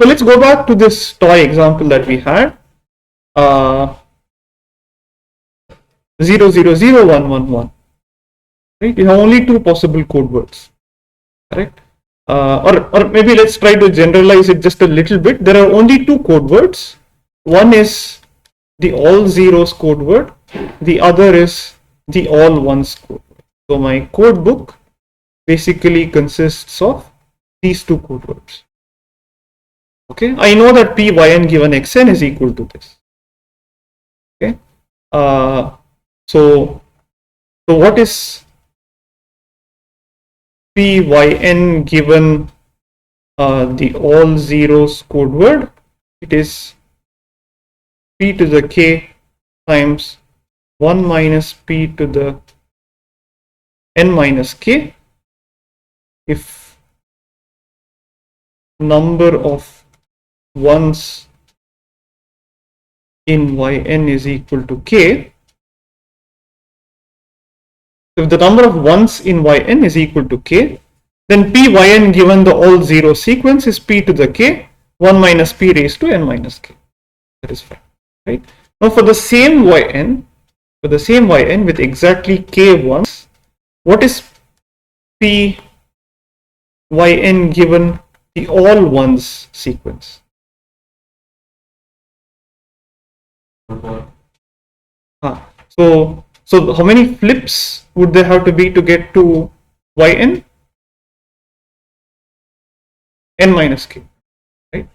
Speaker 1: So let's go back to this toy example that we had. 000111. Right? You have only two possible code words. Correct? Or maybe let's try to generalize it just a little bit. There are only two code words. One is the all zeros code word. The other is the all ones code word. So my code book basically consists of these two code words. Okay, I know that p yn given xn is equal to this. Okay, so what is p yn given the all zeros code word? It is p to the k times 1 minus p to the n minus k if number of ones in yn is equal to k. If the number of ones in yn is equal to k, then p yn given the all zero sequence is p to the k 1 minus p raised to n minus k. That is fine, right? Now for the same yn with exactly k ones, what is p yn given the all ones sequence? So how many flips would there have to be to get to yn? N minus k, right?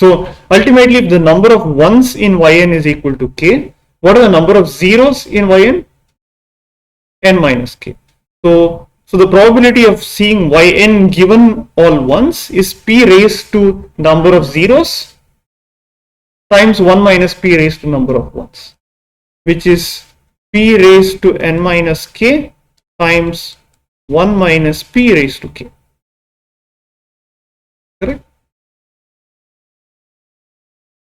Speaker 1: So ultimately, if the number of ones in yn is equal to k, what are the number of zeros in yn? N minus k. So the probability of seeing yn given all ones is p raised to number of zeros times 1 minus p raised to number of ones, which is p raised to n minus k times 1 minus p raised to k. Correct?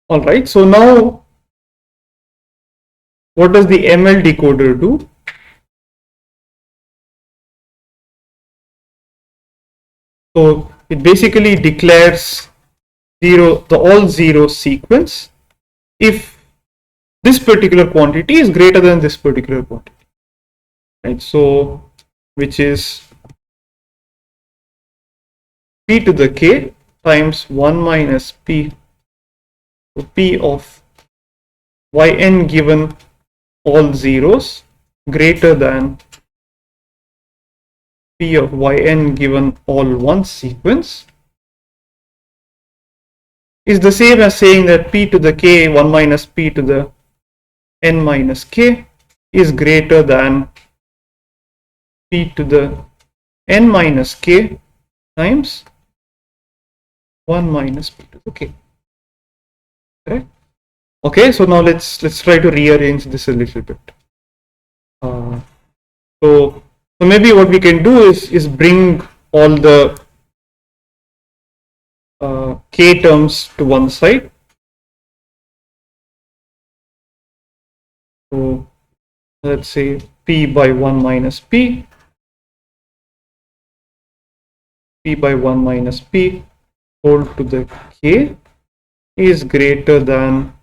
Speaker 1: All right. So now, what does the ML decoder do? So it basically declares the all zero sequence if this particular quantity is greater than this particular quantity, right? So which is p to the k times 1 minus p, so p of yn given all zeros greater than p of yn given all ones sequence is the same as saying that p to the k 1 minus p to the n minus k is greater than p to the n minus k times 1 minus p to the k. Correct? Okay, so now let's try to rearrange this a little bit. So maybe what we can do is bring all the k terms to one side. So let's say p by 1 minus p by 1 minus p whole to the k is greater than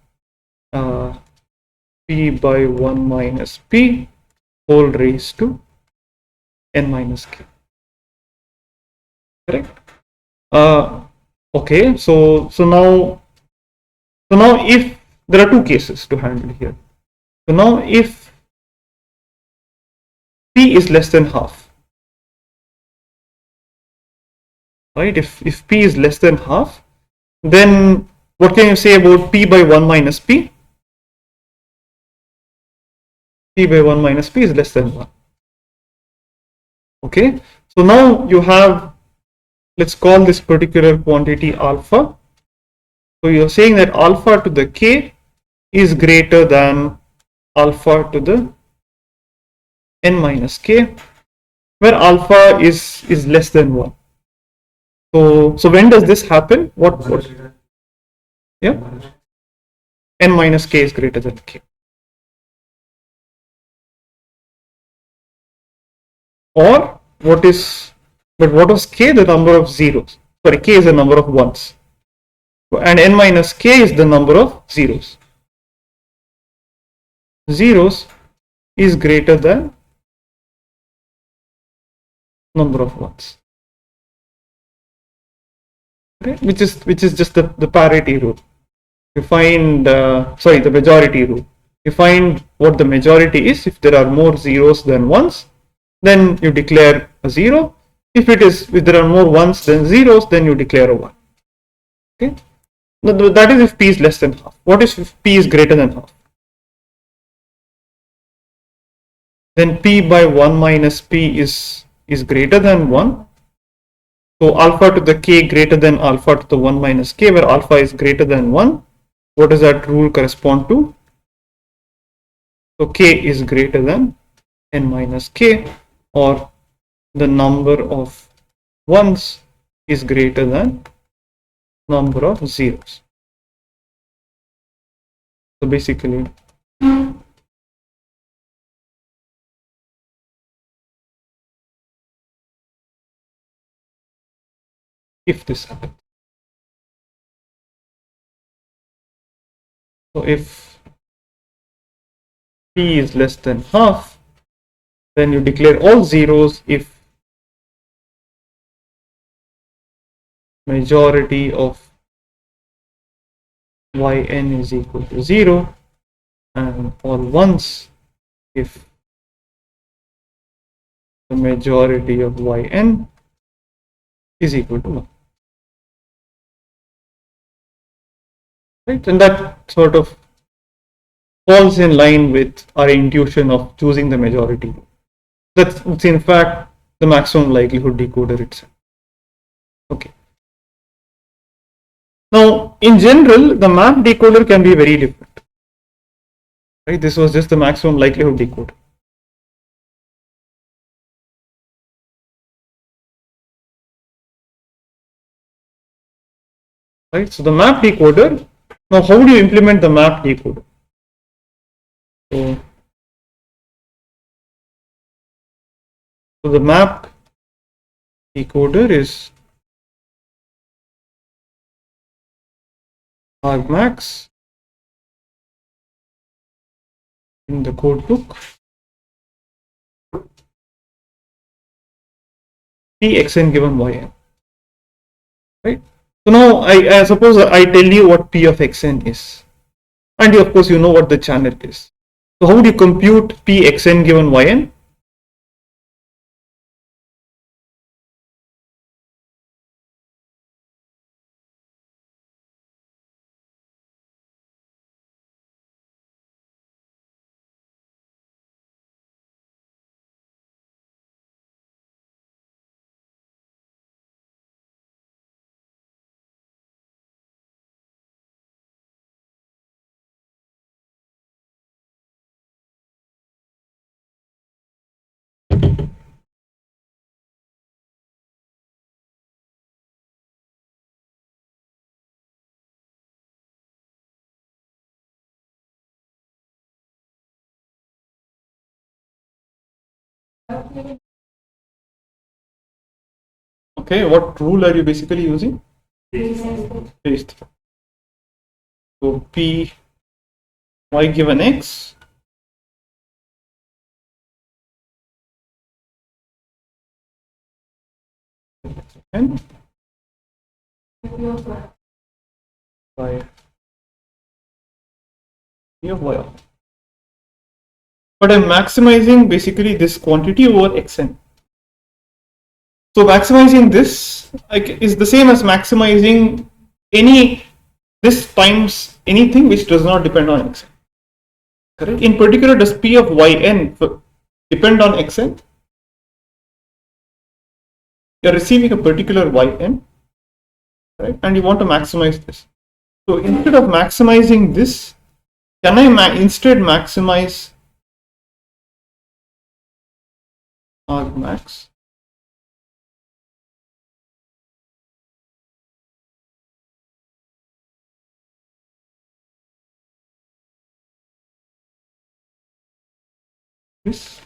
Speaker 1: p by 1 minus p whole raised to n minus k. Correct? Okay, so now if there are two cases to handle here. So now if p is less than half, right? If p is less than half, then what can you say about p by 1 minus p? P by 1 minus p is less than 1. Okay, so now you have, let's call this particular quantity alpha. So you're saying that alpha to the k is greater than alpha to the n minus k, where alpha is less than 1. So when does this happen? What yeah, n minus k is greater than k. Or what was k? The number of zeros. Sorry, k is the number of ones, and n minus k is the number of zeros. Zeros is greater than number of ones, okay? Which is just the parity rule. You find the majority rule. You find what the majority is. If there are more zeros than ones, then you declare a 0. If there are more ones than zeros, then you declare a 1. Okay, that is if p is less than half. What is if p is greater than half? Then p by 1 minus p is greater than 1. So alpha to the k greater than alpha to the 1 minus k, where alpha is greater than 1. What does that rule correspond to? So k is greater than n minus k, or the number of ones is greater than number of zeros. So basically, if this happens, so if p is less than half, then you declare all zeros if majority of yn is equal to 0, and all ones if the majority of yn is equal to 1. Right, and that sort of falls in line with our intuition of choosing the majority. That's in fact the maximum likelihood decoder itself. Okay. Now, in general, the map decoder can be very different. Right? This was just the maximum likelihood decoder. Right? So the map decoder. Now, how do you implement the map decoder? So the map decoder is argmax in the code book pxn given yn. Right? So now I suppose I tell you what p of xn is, and of course you know what the channel is. So how do you compute pxn given yn? Okay, what rule are you basically using? Paste. So p y given x and by p of y. But I'm maximizing basically this quantity over xn. So maximizing this is the same as maximizing any this times anything which does not depend on xn. Correct? In particular, does P of yn depend on xn? You're receiving a particular yn, right? And you want to maximize this. So instead of maximizing this, can I instead maximize argmax? This.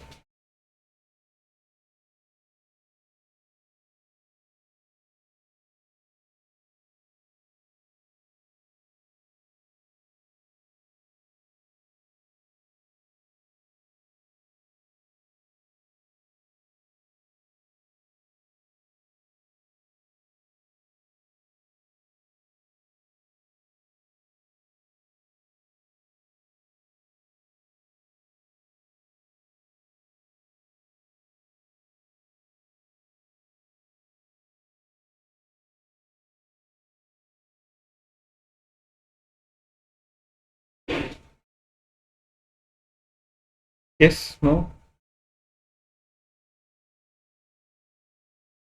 Speaker 1: Yes, no?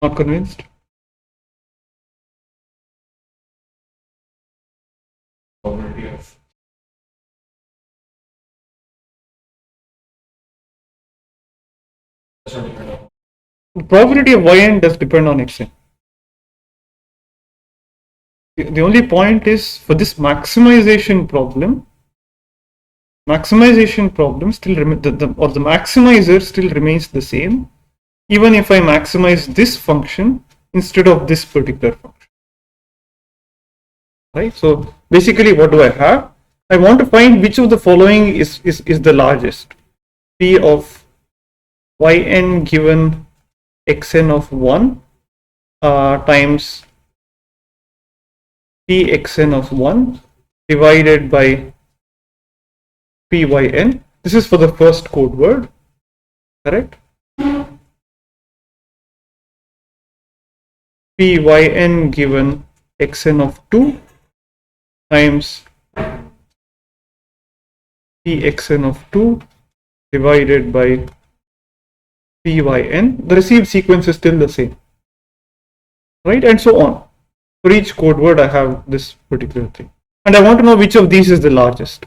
Speaker 1: Not convinced?
Speaker 2: Probability of does not depend on
Speaker 1: The probability of yn does depend on xn. The only point is for this maximization problem still remains, the maximizer still remains the same, even if I maximize this function instead of this particular function. Right? So basically, what do I have? I want to find which of the following is the largest. P of yn given xn of 1 times pxn of 1 divided by pyn. This is for the first code word, correct? Pyn given xn of 2 times pxn of 2 divided by pyn. The received sequence is still the same, right? And so on. For each code word, I have this particular thing. And I want to know which of these is the largest.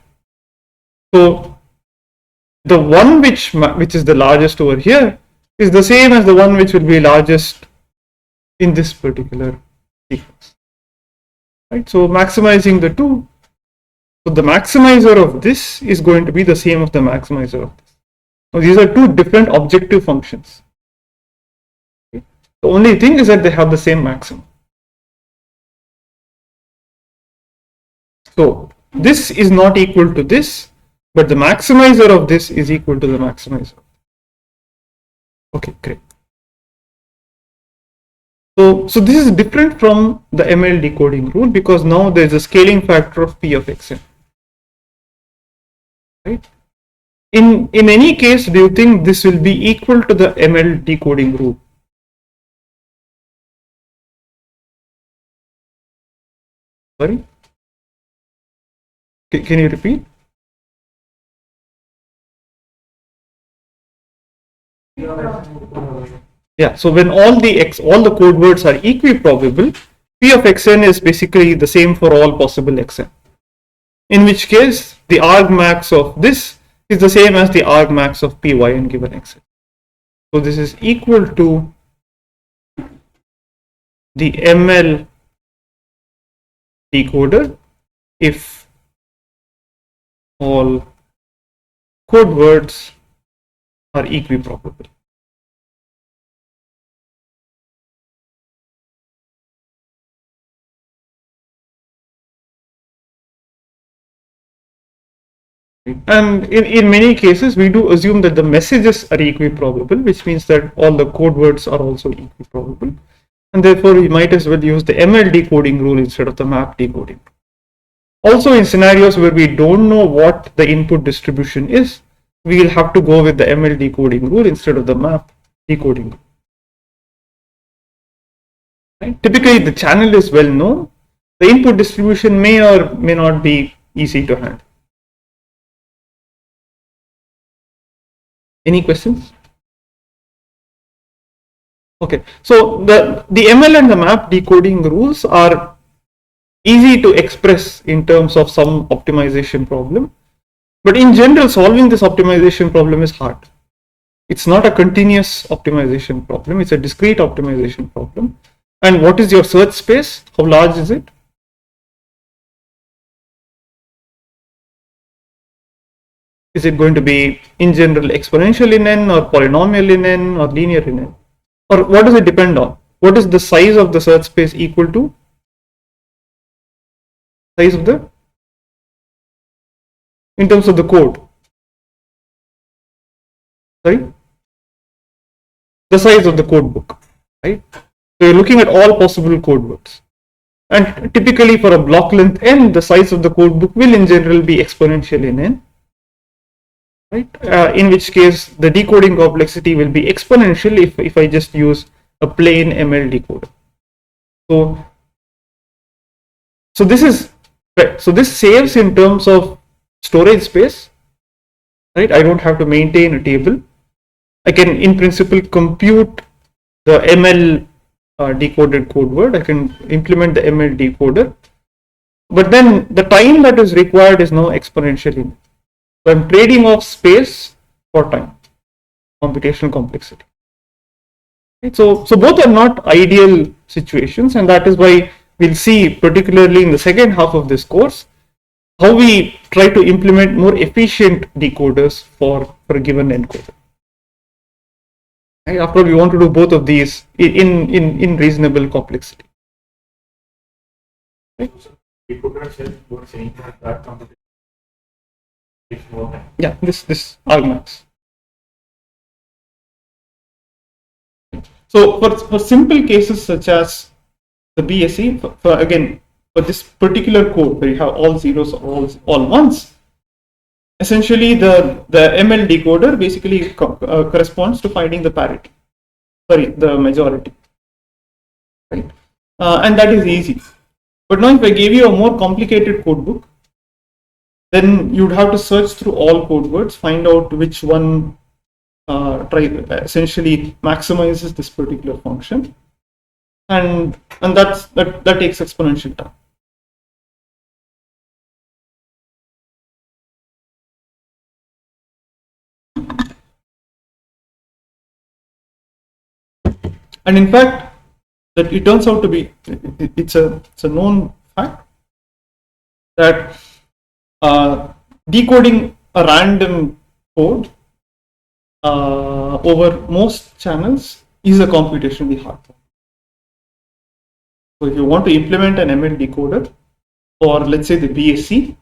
Speaker 1: So the one which is the largest over here is the same as the one which will be largest in this particular sequence. Right? So maximizing the two. So the maximizer of this is going to be the same of the maximizer of this. Now these are two different objective functions. Okay? The only thing is that they have the same maximum. So this is not equal to this, but the maximizer of this is equal to the maximizer. Okay, great. So this is different from the ML decoding rule because now there is a scaling factor of P of xn. Right? In any case, do you think this will be equal to the ML decoding rule? Sorry? Can you repeat? Yeah, so when all the code words are equiprobable, P of xn is basically the same for all possible xn. In which case, the argmax of this is the same as the argmax of pyn given xn. So this is equal to the ML decoder if all code words are equiprobable. And in many cases, we do assume that the messages are equiprobable, which means that all the code words are also equiprobable. And therefore, we might as well use the ML decoding rule instead of the map decoding. Also, in scenarios where we don't know what the input distribution is, we will have to go with the ML decoding rule instead of the map decoding rule. Right? Typically, the channel is well known. the input distribution may or may not be easy to handle. Any questions? Okay, so the ML and the map decoding rules are easy to express in terms of some optimization problem, but in general, solving this optimization problem is hard. It's not a continuous optimization problem, it's a discrete optimization problem. And what is your search space? How large is it? Is it going to be in general exponential in n, or polynomial in n, or linear in n? Or what does it depend on? What is the size of the search space equal to? Size of the, in terms of the code, sorry, the size of the code book, right? So you're looking at all possible code words, and typically for a block length n, the size of the code book will in general be exponential in n, right? In which case the decoding complexity will be exponential if I just use a plain ML decoder. So this is right. So this saves in terms of storage space, right? I don't have to maintain a table. I can in principle compute the ML decoded code word. I can implement the ML decoder, but then the time that is required is now exponentially. So I'm trading off space for time, computational complexity. Right? So both are not ideal situations, and that is why we'll see, particularly in the second half of this course, how we try to implement more efficient decoders for a given encoder. Right? After all, we want to do both of these in reasonable complexity. Right?
Speaker 2: Decoder itself was saying that computation takes more time.
Speaker 1: Yeah, this arguments. So for simple cases such as the BSE, for this particular code where you have all zeros, all ones, essentially the ML decoder basically corresponds to finding the parity, the majority, right? And that is easy. But now if I gave you a more complicated code book, then you'd have to search through all code words, find out which one essentially maximizes this particular function, and that takes exponential time. And in fact, that it turns out to be, it's a known fact that decoding a random code over most channels is a computationally hard problem. So if you want to implement an ML decoder for, let's say, the BSc,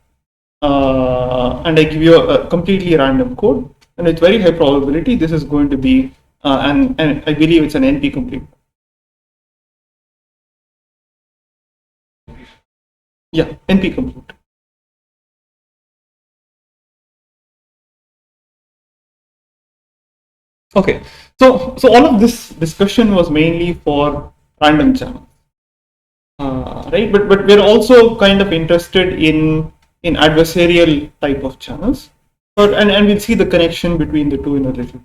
Speaker 1: and I give you a completely random code, and with very high probability this is going to be and I believe it's an NP complete. Yeah, NP complete. Okay, so all of this discussion was mainly for random channels, right? But we're also kind of interested in adversarial type of channels, and we'll see the connection between the two in a little bit.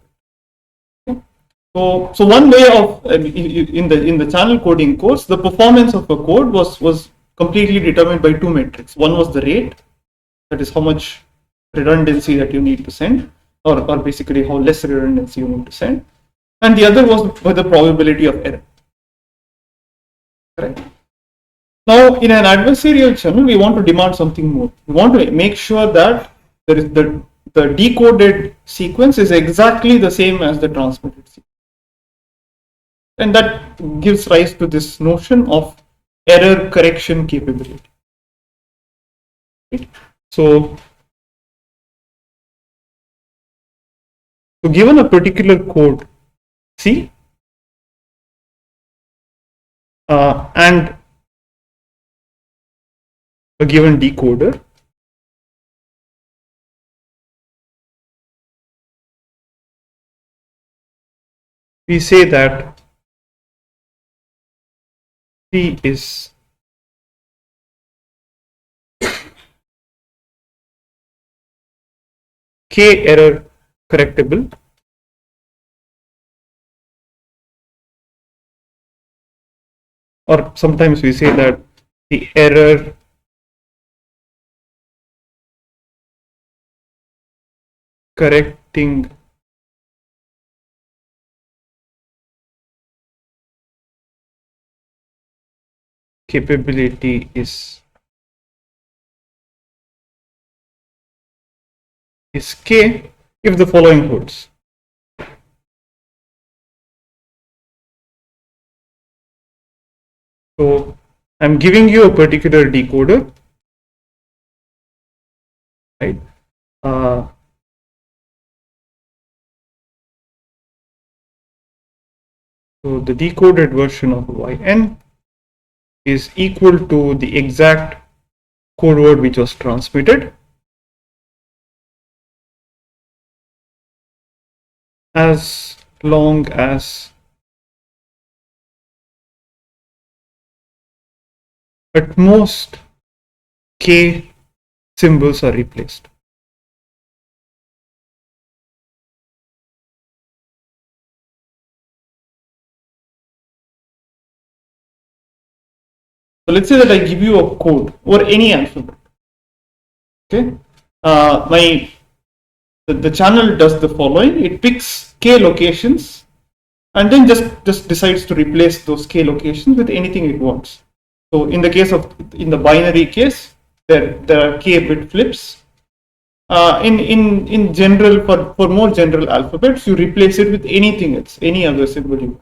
Speaker 1: Okay. So one way of in the channel coding course, the performance of a code was completely determined by two metrics. One was the rate, that is how much redundancy that you need to send, or basically how less redundancy you need to send, and the other was the probability of error. Correct. Now, in an adversarial channel, we want to demand something more. We want to make sure that there is the decoded sequence is exactly the same as the transmitted sequence, and that gives rise to this notion of error correction capability. Right? So given a particular code C and a given decoder, we say that C is K error correctable, or sometimes we say that the error correcting capability is K if the following holds. So I'm giving you a particular decoder, right? So the decoded version of yn is equal to the exact code word which was transmitted, as long as at most K symbols are replaced. So let's say that I give you a code or any alphabet. Okay, the channel does the following: it picks K locations and then just decides to replace those K locations with anything it wants. So in the binary case, there are K bit flips. In general, for more general alphabets, you replace it with anything else, any other symbol you want.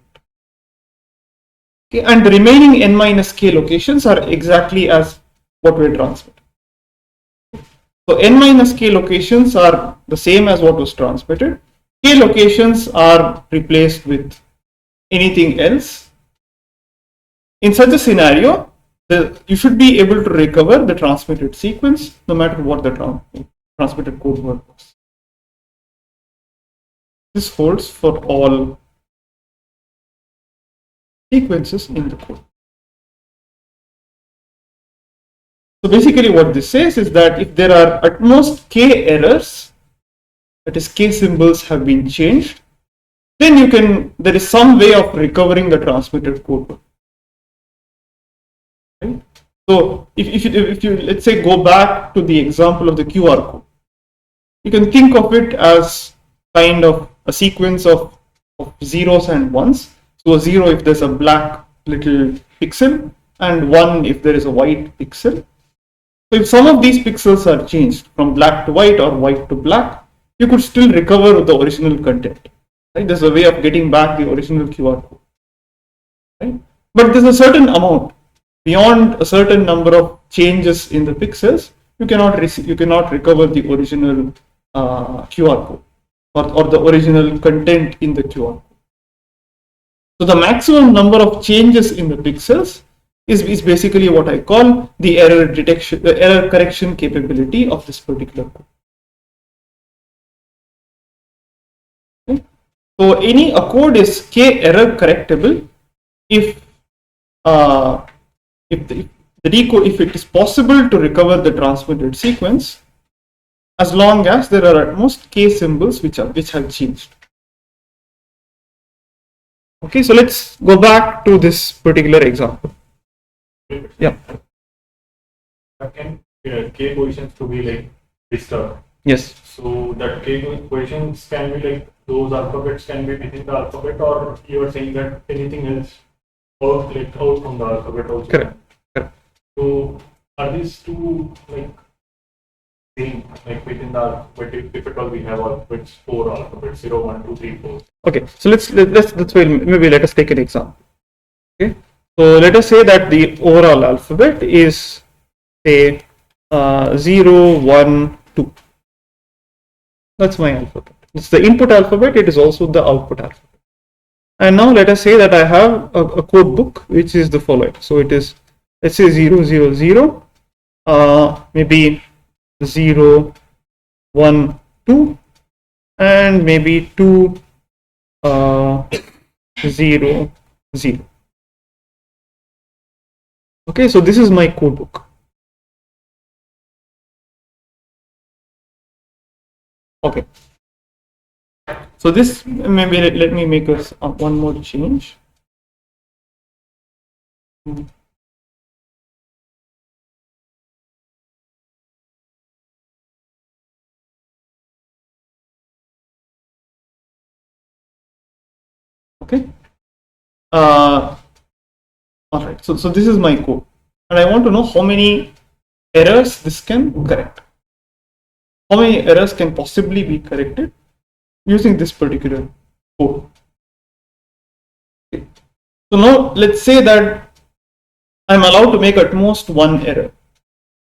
Speaker 1: Okay, and the remaining n minus K locations are exactly as what we transmit. So n minus K locations are the same as what was transmitted. K locations are replaced with anything else. In such a scenario, you should be able to recover the transmitted sequence no matter what the transmitted code word was. This holds for all sequences in the code. So basically what this says is that if there are at most K errors, that is K symbols have been changed, then there is some way of recovering the transmitted code word. Right? So if you let's say go back to the example of the QR code, you can think of it as kind of a sequence of zeros and ones. So a 0 if there's a black little pixel and 1 if there is a white pixel. So if some of these pixels are changed from black to white or white to black, you could still recover the original content. Right? There's a way of getting back the original QR code. Right? But there's a certain amount. Beyond a certain number of changes in the pixels, you cannot recover the original QR code or the original content in the QR code. So the maximum number of changes in the pixels is basically what I call the error detection, the error correction capability of this particular code. Okay. So a code is K error correctable if it is possible to recover the transmitted sequence, as long as there are at most K symbols which have changed. Okay, so let's go back to this particular example. Yeah.
Speaker 2: Can K positions to be like disturbed?
Speaker 1: Yes.
Speaker 2: So that K positions can be like those alphabets can be within the alphabet, or you are saying that anything else out from the alphabet also?
Speaker 1: Correct.
Speaker 2: So are these two like same like within the alphabet? If at all we have alphabets, 4 alphabets, 0, 1, 2, 3, 4.
Speaker 1: Okay, so maybe let us take an example. Okay, so let us say that the overall alphabet is say 0, 1, 2. That's my alphabet. It's the input alphabet. It is also the output alphabet. And now let us say that I have a code book which is the following. So it is, let's say 0, 0, 0, maybe 0, 1, 2, and maybe 2, 0, 0. Okay, so this is my code book. Okay. So this, maybe let me make us one more change. Okay. All right. So this is my code, and I want to know how many errors this can correct. How many errors can possibly be corrected using this particular code? Okay. So now let's say that I'm allowed to make at most one error.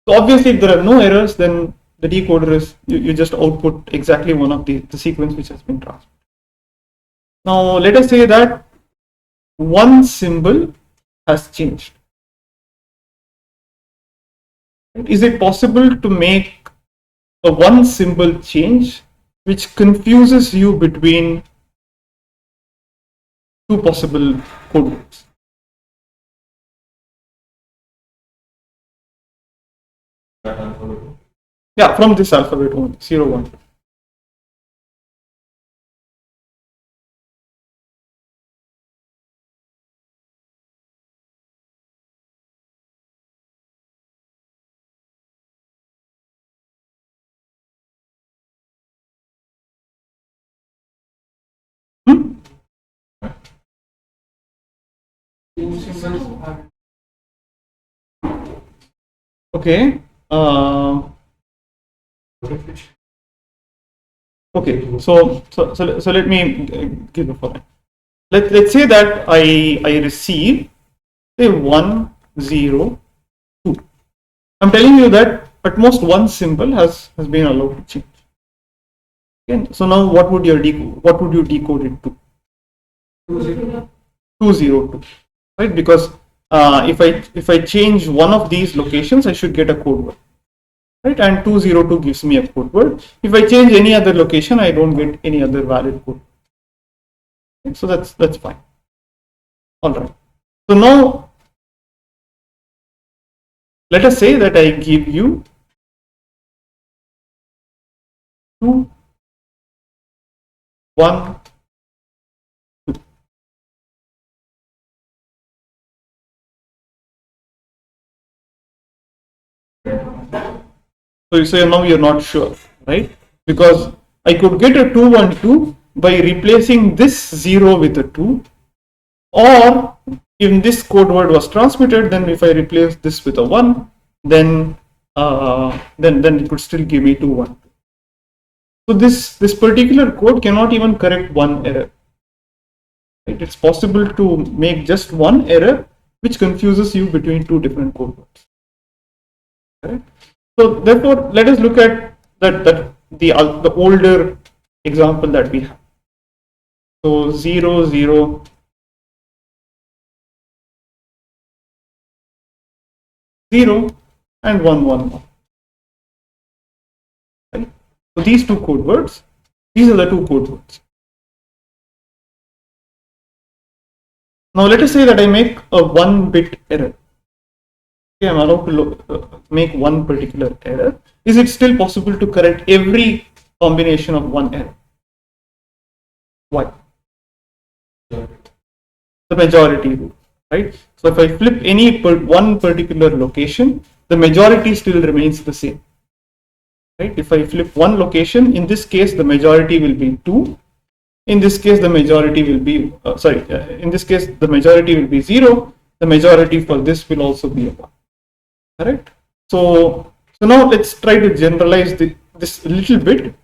Speaker 1: So obviously, if there are no errors, then the decoder is you just output exactly one of the sequence which has been transmitted. Now let us say that one symbol has changed. Is it possible to make a one symbol change which confuses you between two possible code words? Yeah, from this alphabet only, 0, 1. Hmm?
Speaker 3: Two symbols are
Speaker 1: Okay. Okay. So let me give a following. Let's say that I receive say 1, 0, 2. I'm telling you that at most one symbol has been allowed to change. Okay. So now what would you decode it to? 202, right? Because if I change one of these locations, I should get a code word, right? And 202 gives me a code word. If I change any other location, I don't get any other valid code. Okay, so that's fine. All right. So now let us say that I give you 2, 1, 2. So now you're not sure, right? Because I could get a 212 by replacing this 0 with a 2, or if this code word was transmitted, then if I replace this with a 1, then it could still give me 2, 1. So this particular code cannot even correct one error. Right? It's possible to make just one error which confuses you between two different code words. Right? So therefore, let us look at the older example that we have. So 0, 0, 0, and 1, 1, 1. Right? So these two code words, these are the two code words. Now let us say that I make a 1-bit error. Okay, I'm allowed to make one particular error. Is it still possible to correct every combination of one error? Why? The majority rule, right? So if I flip any one particular location, the majority still remains the same. Right? If I flip one location, in this case the majority will be 2. In this case the majority will be in this case the majority will be 0. The majority for this will also be a 1. Correct? So now let's try to generalize this a little bit.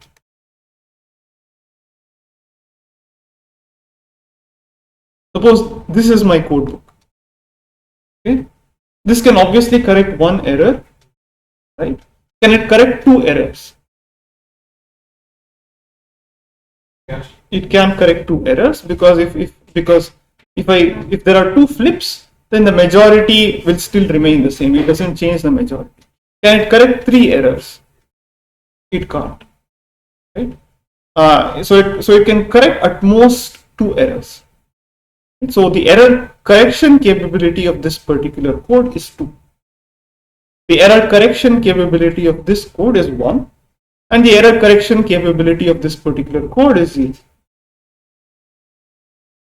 Speaker 1: Suppose this is my code book. Okay, this can obviously correct one error, right? Can it correct two errors?
Speaker 2: Yes.
Speaker 1: It can correct two errors because if there are two flips, then the majority will still remain the same. It doesn't change the majority. Can it correct 3 errors? It can't. Right? So it can correct at most 2 errors. So the error correction capability of this particular code is 2. The error correction capability of this code is 1. and the error correction capability of this particular code is 0. You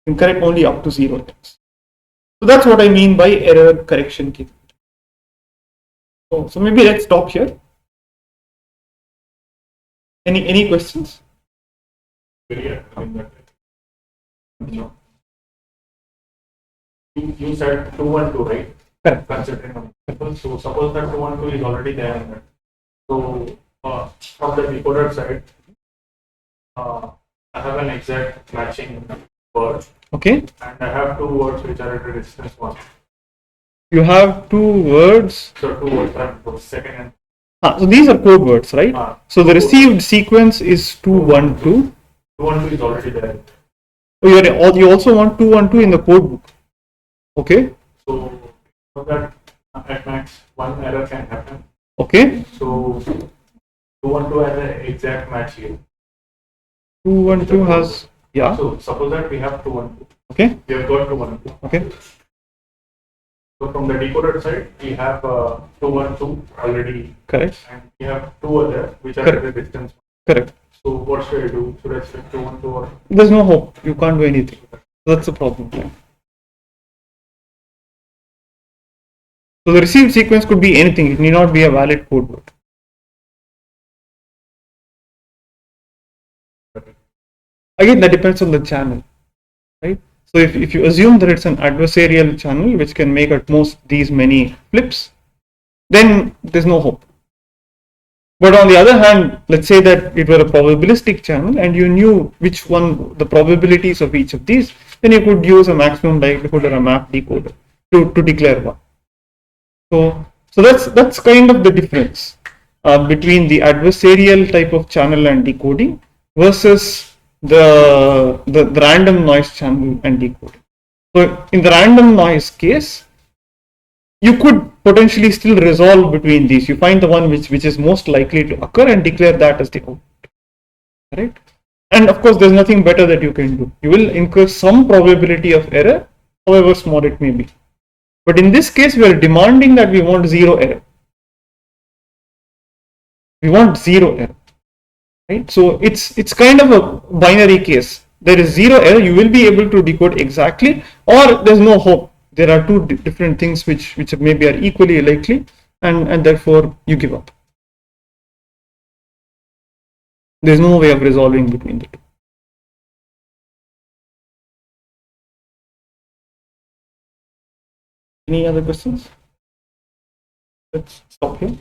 Speaker 1: can correct only up to 0 times. So that's what I mean by error correction capability. So maybe let's stop here. Any questions?
Speaker 2: Yeah, I mean, you said 212, right?
Speaker 1: Correct.
Speaker 2: Considering on example. So suppose that 212 is already there in that. So from the decoder side, I have an exact matching word.
Speaker 1: Okay.
Speaker 2: And I have two words which are at a distance 1.
Speaker 1: You have 2 words.
Speaker 2: So 2 words are both second and.
Speaker 1: So these are code words, right? So the received sequence is 212.
Speaker 2: 212 is already there.
Speaker 1: Oh, you also want 212 in the code book. Okay.
Speaker 2: So that at max 1 error can happen.
Speaker 1: Okay.
Speaker 2: So 212 has an exact match here.
Speaker 1: 212 has, yeah.
Speaker 2: So suppose that we have 212.
Speaker 1: Okay.
Speaker 2: We have got 212.
Speaker 1: Okay.
Speaker 2: So from the decoder side, we have 212 already.
Speaker 1: Correct.
Speaker 2: And we have 2 other which are
Speaker 1: Correct.
Speaker 2: at a distance.
Speaker 1: Correct.
Speaker 2: So what should I do? Should I select 212 or?
Speaker 1: There's no hope. You can't do anything. That's the problem. So the received sequence could be anything. It need not be a valid code word. Again, that depends on the channel, right? So if you assume that it's an adversarial channel which can make at most these many flips, then there's no hope. But on the other hand, let's say that it were a probabilistic channel and you knew which one, the probabilities of each of these, then you could use a maximum likelihood or a map decoder to declare one. So that's kind of the difference between the adversarial type of channel and decoding versus the random noise channel and decoding. So in the random noise case, you could potentially still resolve between these. You find the one which is most likely to occur and declare that as the output, right? And of course, there's nothing better that you can do. You will incur some probability of error, however small it may be. But in this case, we are demanding that we want 0 error. We want 0 error, right? So it's kind of a binary case. There is 0 error. You will be able to decode exactly, or there's no hope. There are 2 different things which maybe are equally likely, and therefore you give up. There's no way of resolving between the 2. Any other questions? Let's stop here.